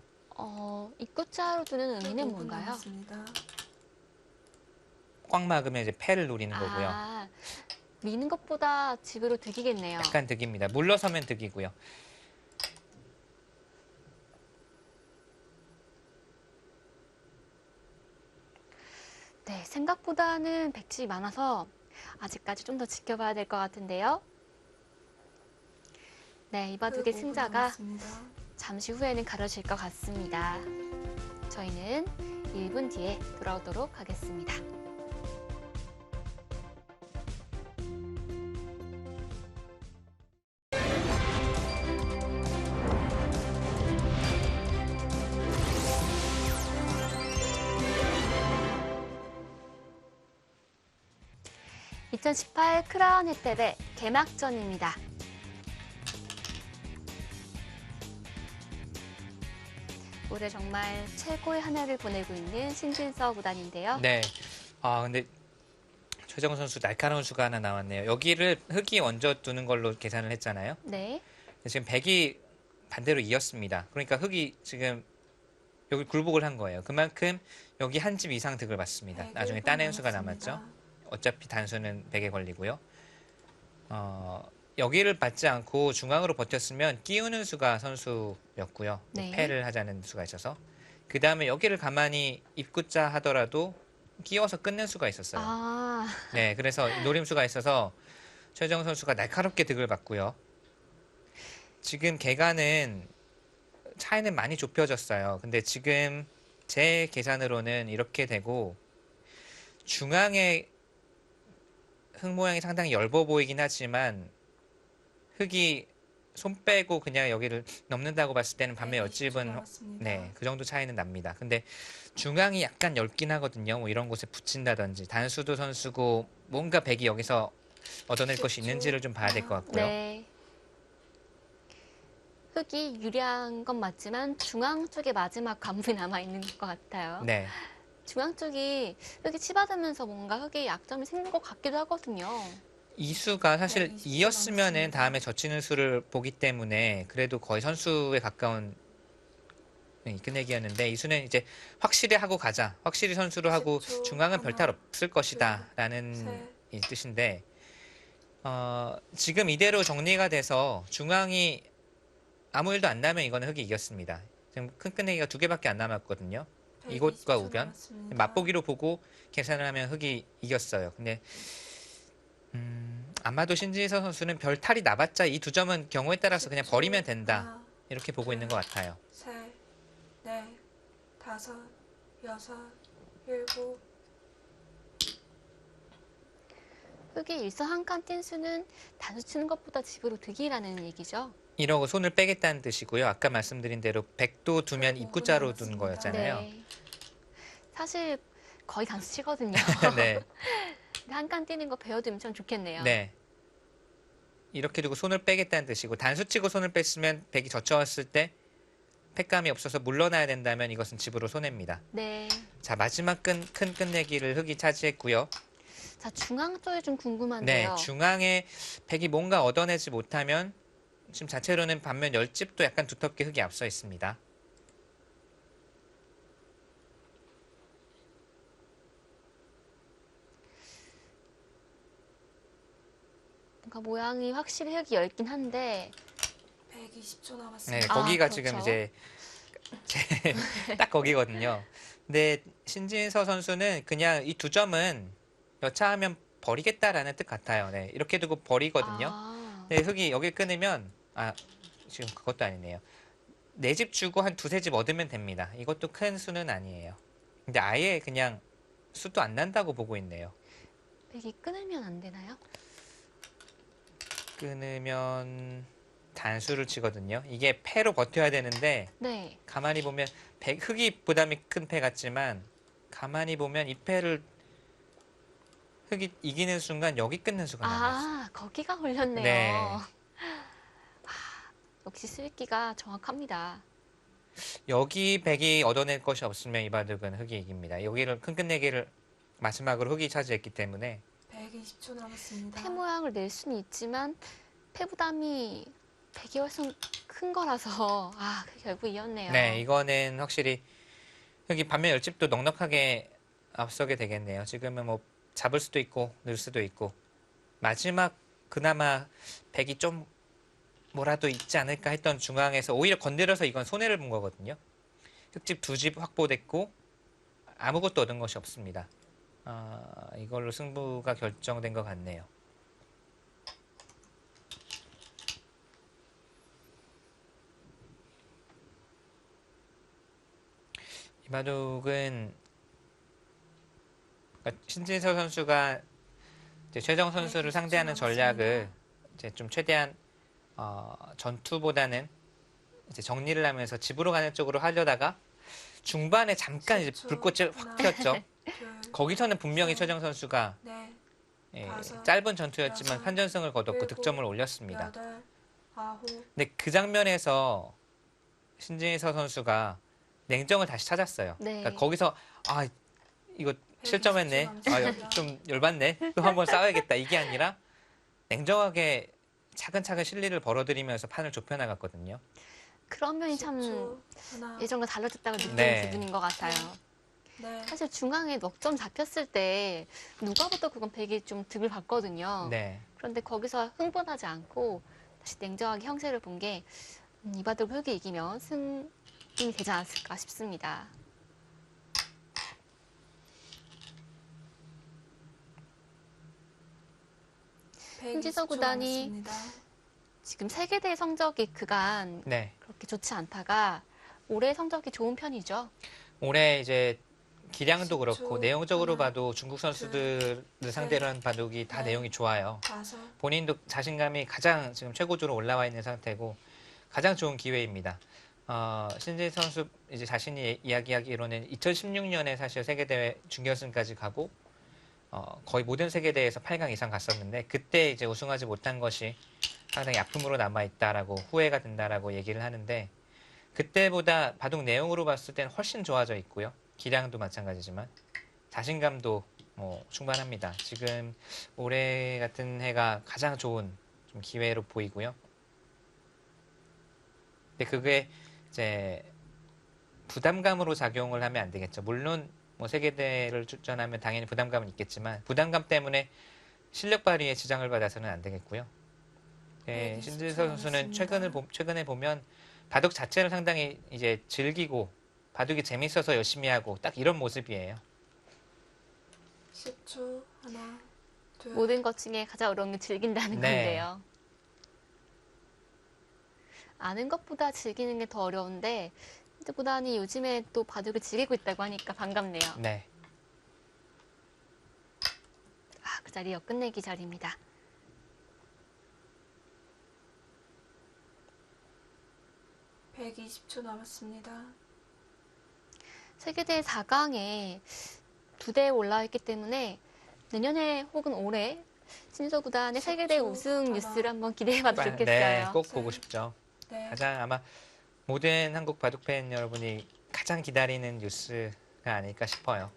입구자로 두는 의미는 5분 뭔가요? 남았습니다. 꽉 막으면 이제 패를 노리는 거고요. 아, 미는 것보다 집으로 득이겠네요. 약간 득입니다. 물러서면 득이고요. 네, 생각보다는 백집이 많아서 아직까지 좀 더 지켜봐야 될 것 같은데요. 네, 이 바둑의 5분 승자가 남았습니다. 잠시 후에는 가려질 것 같습니다. 저희는 1분 뒤에 돌아오도록 하겠습니다. (2018) 크라운 혜택의 개막전입니다. 올해 정말 최고의 한 해를 보내고 있는 신진서 구단인데요. 네. 아, 근데 최정우 선수 날카로운 수가 하나 나왔네요. 여기를 흑이 먼저 두는 걸로 계산을 했잖아요. 네. 지금 백이 반대로 이었습니다. 그러니까 흑이 지금 여기 굴복을 한 거예요. 그만큼 여기 한 집 이상 득을 받습니다. 네, 나중에 1분 따내는 수가 남았습니다. 남았죠. 어차피 단수는 백에 걸리고요. 여기를 받지 않고 중앙으로 버텼으면 끼우는 수가 선수였고요. 네. 패를 하자는 수가 있어서. 그 다음에 여기를 가만히 입구자 하더라도 끼워서 끝낼 수가 있었어요. 아, 네, 그래서 노림수가 있어서 최정 선수가 날카롭게 득을 받고요. 지금 개가는 차이는 많이 좁혀졌어요. 근데 지금 제 계산으로는 이렇게 되고 중앙에 흙 모양이 상당히 엷어 보이긴 하지만 흙이 손 빼고 그냥 여기를 넘는다고 봤을 때는 반면 20초 옆집은 남았습니다. 네, 그 정도 차이는 납니다. 근데 중앙이 약간 엷긴 하거든요. 뭐 이런 곳에 붙인다든지 단수도 선수고 뭔가 백이 여기서 얻어낼 것이 10초. 있는지를 좀 봐야 될 것 같고요. 네. 흑이 유리한 건 맞지만 중앙 쪽에 마지막 관문이 남아있는 것 같아요. 네. 중앙 쪽이 흑이 치받으면서 뭔가 흑의 약점이 생긴 것 같기도 하거든요. 이 수가 사실 네, 20초 이었으면은 남았습니다. 다음에 젖히는 수를 보기 때문에 그래도 거의 선수에 가까운 끝내기였는데 이 수는 이제 확실히 하고 가자. 확실히 선수로 하고 10초, 중앙은 하나, 별탈 없을 것이다 라는 셋. 이 뜻인데 지금 이대로 정리가 돼서 중앙이 아무 일도 안 나면 이거는 흑이 이겼습니다. 지금 큰 끝내기가 2개밖에 안 남았거든요. 이곳과 120초 우변. 남았습니다. 맛보기로 보고 계산을 하면 흑이 이겼어요. 근데 아마도 신지서 선수는 별 탈이 나봤자 이 2점은 경우에 따라서 그냥 10초, 버리면 된다. 하나, 이렇게 보고 있는 것 같아요. 셋, 넷, 다섯, 여섯, 일곱. 흑이 일서 한 칸 뛴 수는 단수 치는 것보다 집으로 득이라는 얘기죠. 이러고 손을 빼겠다는 뜻이고요. 아까 말씀드린 대로 백도 두면 네, 입구자로 5분 두는 남았습니다. 거였잖아요. 네. 사실 거의 단수 치거든요. 네. 한 칸 뛰는 거 배워두면 참 좋겠네요. 네. 이렇게 두고 손을 빼겠다는 뜻이고 단수 치고 손을 뺐으면 백이 젖혀왔을 때 팩감이 없어서 물러나야 된다면 이것은 집으로 손해입니다. 네. 자, 마지막 큰 끝내기를 흑이 차지했고요. 자, 중앙 쪽이 좀 네, 궁금한데요. 중앙에 백이 뭔가 얻어내지 못하면 지금 자체로는 반면 열집도 약간 두텁게 흑이 앞서 있습니다. 뭔가 모양이 확실히 흑이 얇긴 한데 120초 네, 남았습니다. 거기가 그렇죠. 지금 이제 딱 거기거든요. 근데 신진서 선수는 그냥 이 2점은 여차하면 버리겠다라는 뜻 같아요. 네, 이렇게 두고 버리거든요. 아, 네, 흑이 여길 끊으면 지금 그것도 아니네요. 4집 주고 한 2-3집 얻으면 됩니다. 이것도 큰 수는 아니에요. 근데 아예 그냥 수도 안 난다고 보고 있네요. 백이 끊으면 안 되나요? 끊으면 단수를 치거든요. 이게 패로 버텨야 되는데 네. 가만히 보면 흑이 부담이 큰 패 같지만 가만히 보면 이 패를 흑이 이기는 순간 여기 끊는 수가 나와요. 아, 거기가 걸렸네요. 네. 아, 역시 쓰기가 정확합니다. 여기 백이 얻어낼 것이 없으면 이 바둑은 흑이 이깁니다. 여기를 큰 끝내기를 마지막으로 흑이 차지했기 때문에 120초 남았습니다. 패 모양을 낼 수는 있지만 패 부담이 백이 훨씬 큰 거라서 결국 이었네요. 네, 이거는 확실히 흑이 반면 열집도 넉넉하게 앞서게 되겠네요. 지금은 뭐 잡을 수도 있고 넣을 수도 있고 마지막 그나마 백이 좀 뭐라도 있지 않을까 했던 중앙에서 오히려 건드려서 이건 손해를 본 거거든요. 흙집 2집 확보됐고 아무것도 얻은 것이 없습니다. 이걸로 승부가 결정된 것 같네요. 이 바둑은 그러니까 신진서 선수가 이제 최정 선수를 상대하는 전략을 이제 좀 최대한 전투보다는 이제 정리를 하면서 집으로 가는 쪽으로 하려다가 중반에 잠깐 이제 불꽃을 확 폈죠. 거기서는 분명히 최정 선수가 네, 예, 다섯, 짧은 전투였지만 여섯, 판전승을 거뒀고 일곱, 득점을 올렸습니다. 여덟, 아홉, 근데 그 장면에서 신진서 선수가 냉정을 다시 찾았어요. 네. 그러니까 거기서 이거 실점했네. 남았습니다. 좀 열받네. 또 한번 싸워야겠다. 이게 아니라 냉정하게 차근차근 실리를 벌어들이면서 판을 좁혀나갔거든요. 그런 면이 참 10초, 하나, 예전과 달라졌다고 느끼는 네. 부분인 것 같아요. 네, 사실 중앙에 넉 점 잡혔을 때 누가 봐도 그건 백이 좀 득을 봤거든요. 네. 그런데 거기서 흥분하지 않고 다시 냉정하게 형세를 본 게 이 바둑 흙이 이기면 승이 되지 않았을까 싶습니다. 신지서 120초 구단이 남았습니다. 지금 세계대 성적이 그간 네. 그렇게 좋지 않다가 올해 성적이 좋은 편이죠. 올해 이제 기량도 그렇고 10초, 내용적으로 하나, 봐도 중국 선수들을 상대로 한 바둑이 다 넷, 내용이 좋아요. 다섯, 본인도 자신감이 가장 지금 최고조로 올라와 있는 상태고 가장 좋은 기회입니다. 신진 선수 이제 자신이 이야기하기로는 2016년에 사실 세계대회 준결승까지 가고 거의 모든 세계대회에서 8강 이상 갔었는데 그때 이제 우승하지 못한 것이 상당히 아픔으로 남아 있다라고 후회가 된다라고 얘기를 하는데 그때보다 바둑 내용으로 봤을 때는 훨씬 좋아져 있고요. 기량도 마찬가지지만 자신감도 뭐 충분합니다. 지금 올해 같은 해가 가장 좋은 좀 기회로 보이고요. 근데 그게 이제 부담감으로 작용을 하면 안 되겠죠. 물론 뭐 세계대회를 출전하면 당연히 부담감은 있겠지만 부담감 때문에 실력 발휘에 지장을 받아서는 안 되겠고요. 네, 신진서 선수는 최근에 보면 바둑 자체를 상당히 이제 즐기고 바둑이 재밌어서 열심히 하고 딱 이런 모습이에요. 10초, 하나, 둘, 모든 것 중에 가장 어려운 게 즐긴다는 네. 건데요. 아는 것보다 즐기는 게 더 어려운데 그보다는 요즘에 또 바둑을 즐기고 있다고 하니까 반갑네요. 네. 그 자리요. 끝내기 자리입니다. 백 120초 남았습니다. 세계대회 4강에 2대에 올라와 있기 때문에 내년에 혹은 올해 신지서 구단의 세계대회 10초, 우승 하나, 뉴스를 한번 기대해봐도 네, 좋겠어요. 꼭 보고 싶죠. 네, 가장 아마 모든 한국 바둑 팬 여러분이 가장 기다리는 뉴스가 아닐까 싶어요.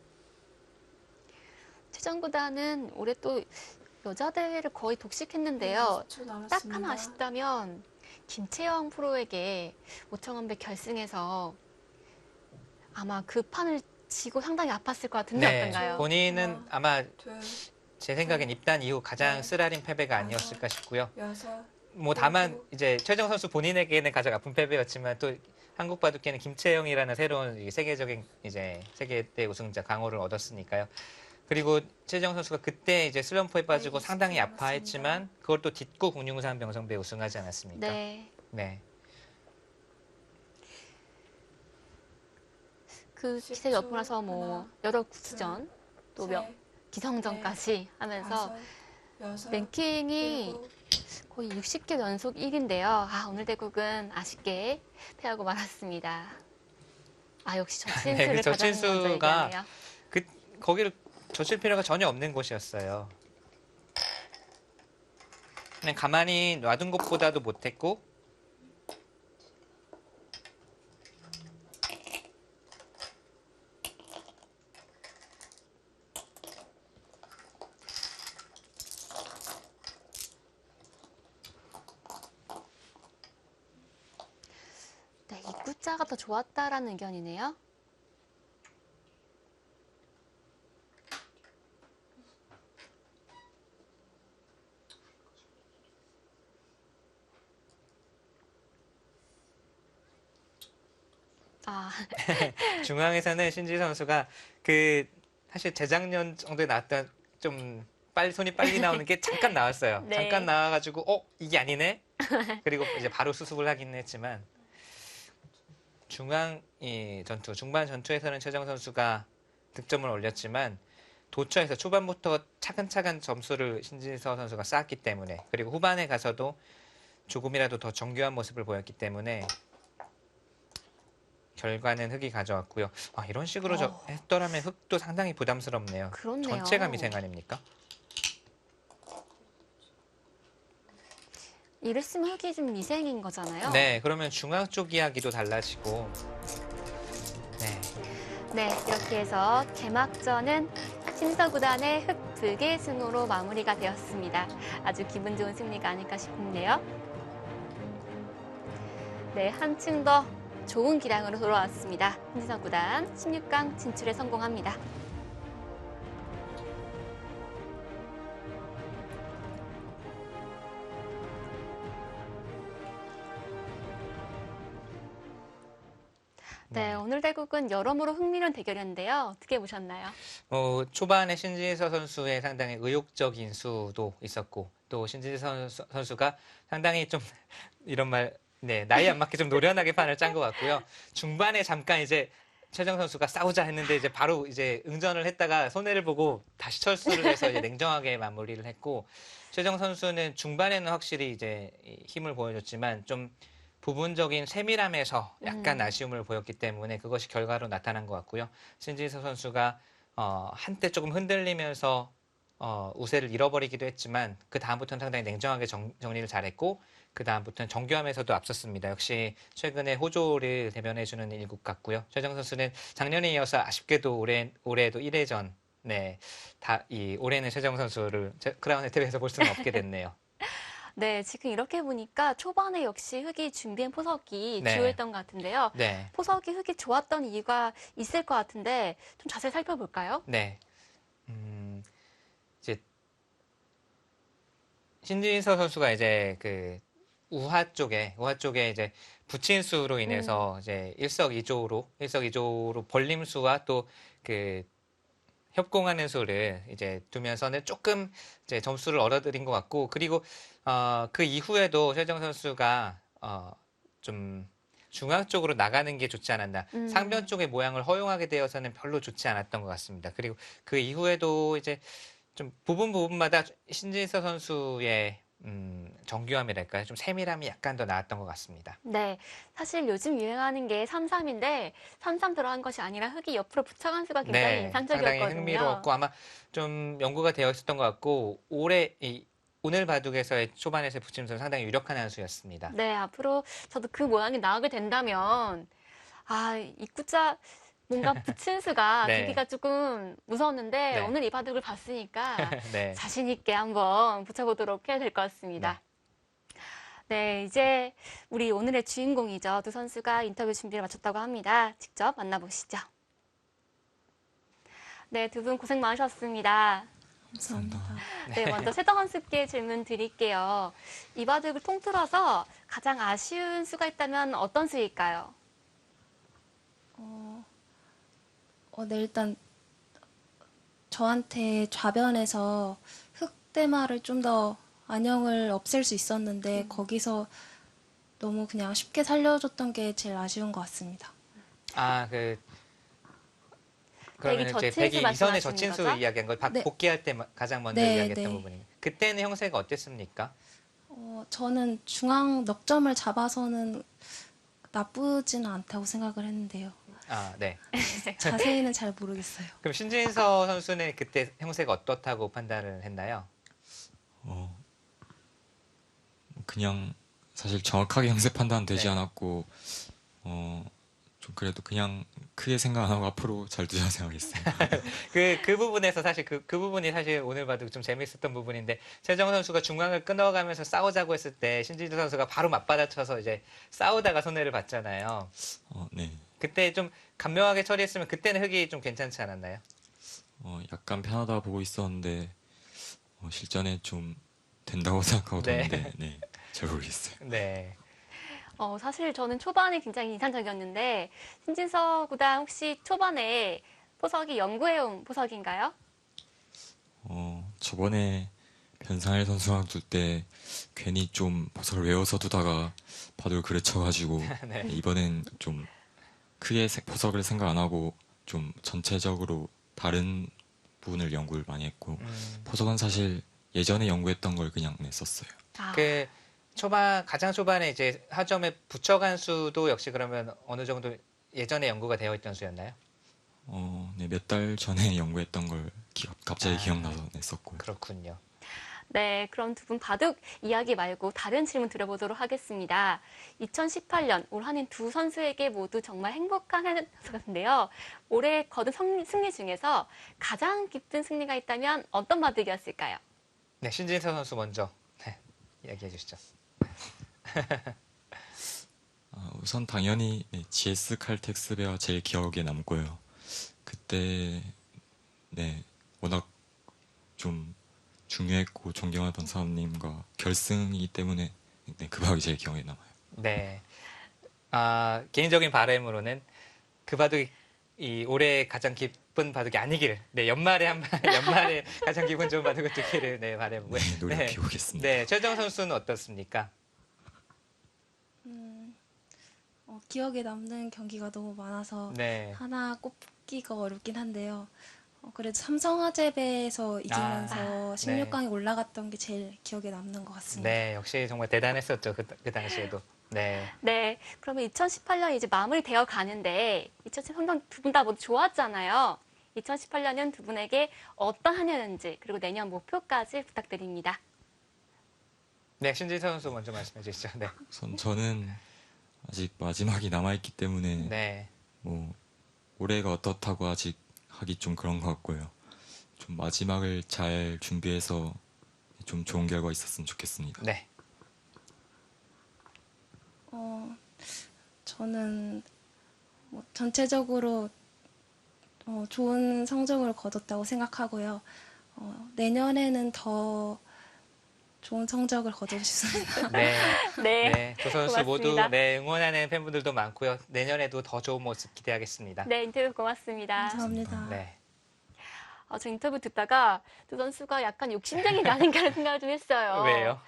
최정 구단은 올해 또 여자 대회를 거의 독식했는데요. 120초 남았습니다. 딱 하나 아쉽다면 김채영 프로에게 5,000원배 결승에서 아마 그 판을 지고 상당히 아팠을 것 같은데 어떤가요? 본인은 하나, 아마 둘, 제 생각엔 입단 이후 가장 네. 쓰라린 패배가 아니었을까 싶고요. 여섯, 뭐 다만 일곱, 이제 최정 선수 본인에게는 가장 아픈 패배였지만 또 한국 바둑계는 김채영이라는 새로운 이 세계적인 이제 세계대 우승자 강호를 얻었으니까요. 그리고 최정 선수가 그때 이제 슬럼프에 빠지고 네, 상당히 맞습니다. 아파했지만 그걸 또 딛고 국립우상 명성대에 우승하지 않았습니까? 네. 네. 그 10초, 기세 엿고 나서 뭐 하나, 여러 구수전 또 셋, 기성전까지 하면서 다섯, 여섯, 랭킹이 일곱, 거의 60개 연속 1위인데요. 오늘 대국은 아쉽게 패하고 말았습니다. 역시 저친수를 네, 그 가장 먼저 저친수가 얘기하네요. 거기를 젖힐 필요가 전혀 없는 곳이었어요. 그냥 가만히 놔둔 것보다도 못했고 네, 입구자가 더 좋았다라는 의견이네요. 아, 중앙에서는 신지 선수가 사실 재작년 정도에 나왔던 좀 손이 빨리 나오는 게 잠깐 나왔어요. 네. 잠깐 나와가지고 이게 아니네. 그리고 이제 바로 수습을 하긴 했지만 중반 전투에서는 최정 선수가 득점을 올렸지만 도처에서 초반부터 차근차근 점수를 신지서 선수가 쌓았기 때문에 그리고 후반에 가서도 조금이라도 더 정교한 모습을 보였기 때문에 결과는 흑이 가져왔고요. 이런 식으로 했더라면 흑도 상당히 부담스럽네요. 그렇네요. 전체가 미생 아닙니까? 이랬으면 흑이 좀 미생인 거잖아요. 네, 그러면 중앙 쪽 이야기도 달라지고. 네, 네, 이렇게 해서 개막전은 신서구단의 흑 2개 승으로 마무리가 되었습니다. 아주 기분 좋은 승리가 아닐까 싶은데요. 네, 한층 더 좋은 기량으로 돌아왔습니다. 신서구단 16강 진출에 성공합니다. 네, 오늘 대국은 여러모로 흥미로운 대결이었는데요. 어떻게 보셨나요? 초반에 신지서 선수의 상당히 의욕적인 수도 있었고 또 신지서 선수가 상당히 좀 이런 나이 안 맞게 좀 노련하게 판을 짠 것 같고요. 중반에 잠깐 이제 최정 선수가 싸우자 했는데 이제 바로 이제 응전을 했다가 손해를 보고 다시 철수를 해서 이제 냉정하게 마무리를 했고 최정 선수는 중반에는 확실히 이제 힘을 보여줬지만 좀 부분적인 세밀함에서 약간 아쉬움을 보였기 때문에 그것이 결과로 나타난 것 같고요. 신지서 선수가 한때 조금 흔들리면서 우세를 잃어버리기도 했지만 그 다음부터는 상당히 냉정하게 정리를 잘했고 그 다음부터는 정교함에서도 앞섰습니다. 역시 최근에 호조를 대변해주는 일국 같고요. 최정 선수는 작년에 이어서 아쉽게도 올해도 1회전 올해는 최정 선수를 크라운 혜택에서 볼 수는 없게 됐네요. 네, 지금 이렇게 보니까 초반에 역시 흑이 준비한 포석이 네. 주요했던 것 같은데요. 네. 포석이 흑이 좋았던 이유가 있을 것 같은데 좀 자세히 살펴볼까요? 네. 이제 신진서 선수가 이제 우하 쪽에 이제 부친수로 인해서 이제 일석이조로 벌림수와 또 협공하는 수를 이제 두면서는 조금 이제 점수를 얻어들인 것 같고 그리고 그 이후에도 최정 선수가 좀 중앙 쪽으로 나가는 게 좋지 않았나. 상변 쪽의 모양을 허용하게 되어서는 별로 좋지 않았던 것 같습니다. 그리고 그 이후에도 이제 좀 부분마다 신진서 선수의 정교함이랄까요? 좀 세밀함이 약간 더 나았던 것 같습니다. 네, 사실 요즘 유행하는 게 3-3인데 3-3 들어간 것이 아니라 흑이 옆으로 붙여간 수가 굉장히 인상적이었거든요. 상당히 흥미로웠고 아마 좀 연구가 되어 있었던 것 같고 오늘 바둑에서의 초반에서의 붙임수는 상당히 유력한 한 수였습니다. 네, 앞으로 저도 그 모양이 나오게 된다면 입구자 뭔가 붙인 수가 네. 두기가 조금 무서웠는데 네. 오늘 이 바둑을 봤으니까 네. 자신 있게 한번 붙여보도록 해야 될 것 같습니다. 네, 이제 우리 오늘의 주인공이죠. 두 선수가 인터뷰 준비를 마쳤다고 합니다. 직접 만나보시죠. 네, 두 분 고생 많으셨습니다. 감사합니다. 네, 먼저 세정 선수께 질문 드릴게요. 이 바둑을 통틀어서 가장 아쉬운 수가 있다면 어떤 수일까요? 네, 일단 저한테 좌변에서 흑대마를 좀 더 안형을 없앨 수 있었는데 거기서 너무 그냥 쉽게 살려줬던 게 제일 아쉬운 것 같습니다. 그러면 백이 이제 젖힌수 백이 이선의 말씀하시는 젖힌수 거죠? 이야기한 걸 네. 복귀할 때 가장 먼저 네, 이야기했던 네. 부분입니다. 그때는 형세가 어땠습니까? 저는 중앙 넉점을 잡아서는 나쁘지는 않다고 생각을 했는데요. 네. 자세히는 잘 모르겠어요. 그럼 신진서 선수는 그때 형세가 어떻다고 판단을 했나요? 그냥 사실 정확하게 형세 판단은 되지 네. 않았고 좀 그래도 그냥 크게 생각 안 하고 앞으로 잘 두자 생각했습니다. 그 부분에서 사실 그 부분이 사실 오늘 봐도 좀 재밌었던 부분인데 최정 선수가 중앙을 끊어가면서 싸우자고 했을 때 신진서 선수가 바로 맞받아쳐서 이제 싸우다가 손해를 봤잖아요. 네. 그때 좀 간명하게 처리했으면 그때는 흑이 좀 괜찮지 않았나요? 약간 편하다 보고 있었는데 실전에 좀 된다고 생각하고 네. 뒀는데 네, 잘 모르겠어요. 네. 사실 저는 초반에 굉장히 인상적이었는데 신진서 구단 혹시 초반에 포석이 연구해온 포석인가요? 저번에 변상일 선수랑 둘 때 괜히 좀 보석을 외워서 두다가 바둑을 그래 쳐가지고 네. 이번엔 좀 크게 보석을 생각 안 하고 좀 전체적으로 다른 부분을 연구를 많이 했고 보석은 사실 예전에 연구했던 걸 그냥 냈었어요. 아, 그 가장 초반에 이제 하점에 붙여간 수도 역시 그러면 어느 정도 예전에 연구가 되어 있던 수였나요? 네, 몇 달 전에 연구했던 걸 갑자기 아. 기억나서 냈었고요. 그렇군요. 네, 그럼 두 분 바둑 이야기 말고 다른 질문 드려보도록 하겠습니다. 2018년 올 한해 두 선수에게 모두 정말 행복한 한 해 같은데요. 올해 거둔 승리 중에서 가장 기쁜 승리가 있다면 어떤 바둑이었을까요? 네, 신진서 선수 먼저 이야기해 주시죠. 우선 당연히 GS 칼텍스배가 제일 기억에 남고요. 그때 워낙 좀 중요했고 존경하던 사원님과 결승이기 때문에 그 박이 제일 기억에 남아요. 네. 개인적인 바람으로는 그 바둑이 올해 가장 기쁜 바둑이 아니기를, 연말에 가장 기분 좋은 바둑을 두기를 바라보고요. 네, 노력해 보겠습니다. 네, 최정 선수는 어떻습니까? 기억에 남는 경기가 너무 많아서 네. 하나 꼽기가 어렵긴 한데요. 그래도 삼성화재배에서 이기면서 16강에 올라갔던 게 제일 기억에 남는 것 같습니다. 네, 역시 정말 대단했었죠. 그 당시에도. 네. 네, 그러면 2018년 이제 마무리되어 가는데 2018년 두 분 다 모두 좋았잖아요. 2018년은 두 분에게 어떤 한 해였는지 그리고 내년 목표까지 부탁드립니다. 네, 신진서 선수 먼저 말씀해 주시죠. 네. 우선 저는 아직 마지막이 남아있기 때문에 네. 뭐 올해가 어떻다고 아직 하기 좀 그런 것 같고요. 좀 마지막을 잘 준비해서 좀 좋은 결과 있었으면 좋겠습니다. 네. 저는 전체적으로 좋은 성적을 거뒀다고 생각하고요. 내년에는 더 좋은 성적을 거두고 싶습니다. 네. 네, 네. 두 선수 모두 고맙습니다. 응원하는 팬분들도 많고요. 내년에도 더 좋은 모습 기대하겠습니다. 네, 인터뷰 고맙습니다. 감사합니다. 네. 저 인터뷰 듣다가 두 선수가 약간 욕심쟁이가 아닌가 생각을 좀 했어요. 왜요?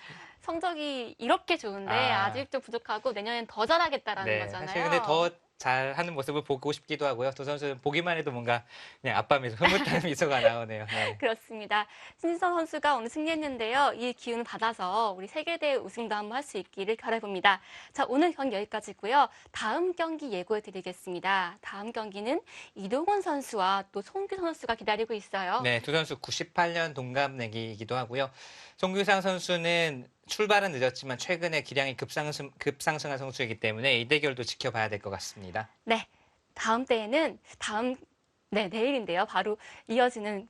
성적이 이렇게 좋은데 아직 좀 부족하고 내년엔 더 잘하겠다라는 네. 거잖아요. 사실 근데 더 잘하는 모습을 보고 싶기도 하고요. 두 선수는 보기만 해도 뭔가 그냥 아빠 미소, 흐뭇한 미소가 나오네요. 네. 그렇습니다. 신진서 선수가 오늘 승리했는데요. 이 기운을 받아서 우리 세계대회 우승도 한번 할 수 있기를 바라봅니다. 자, 오늘 경기 여기까지고요. 다음 경기 예고해 드리겠습니다. 다음 경기는 이동훈 선수와 또 송규성 선수가 기다리고 있어요. 네, 두 선수 98년 동갑내기이기도 하고요. 송규상 선수는 출발은 늦었지만 최근에 기량이 급상승한 선수이기 때문에 이 대결도 지켜봐야 될 것 같습니다. 네, 내일인데요. 바로 이어지는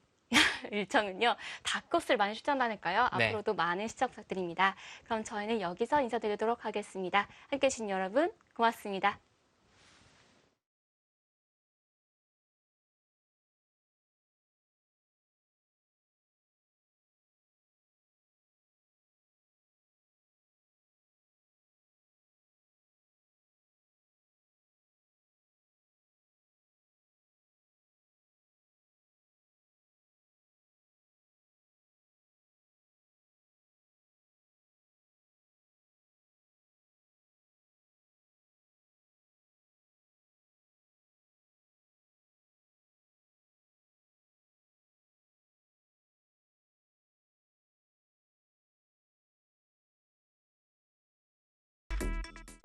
일정은요. 닭코스를 많이 추천하니까요. 네. 앞으로도 많은 시청 부탁드립니다. 그럼 저희는 여기서 인사드리도록 하겠습니다. 함께해 주신 여러분 고맙습니다.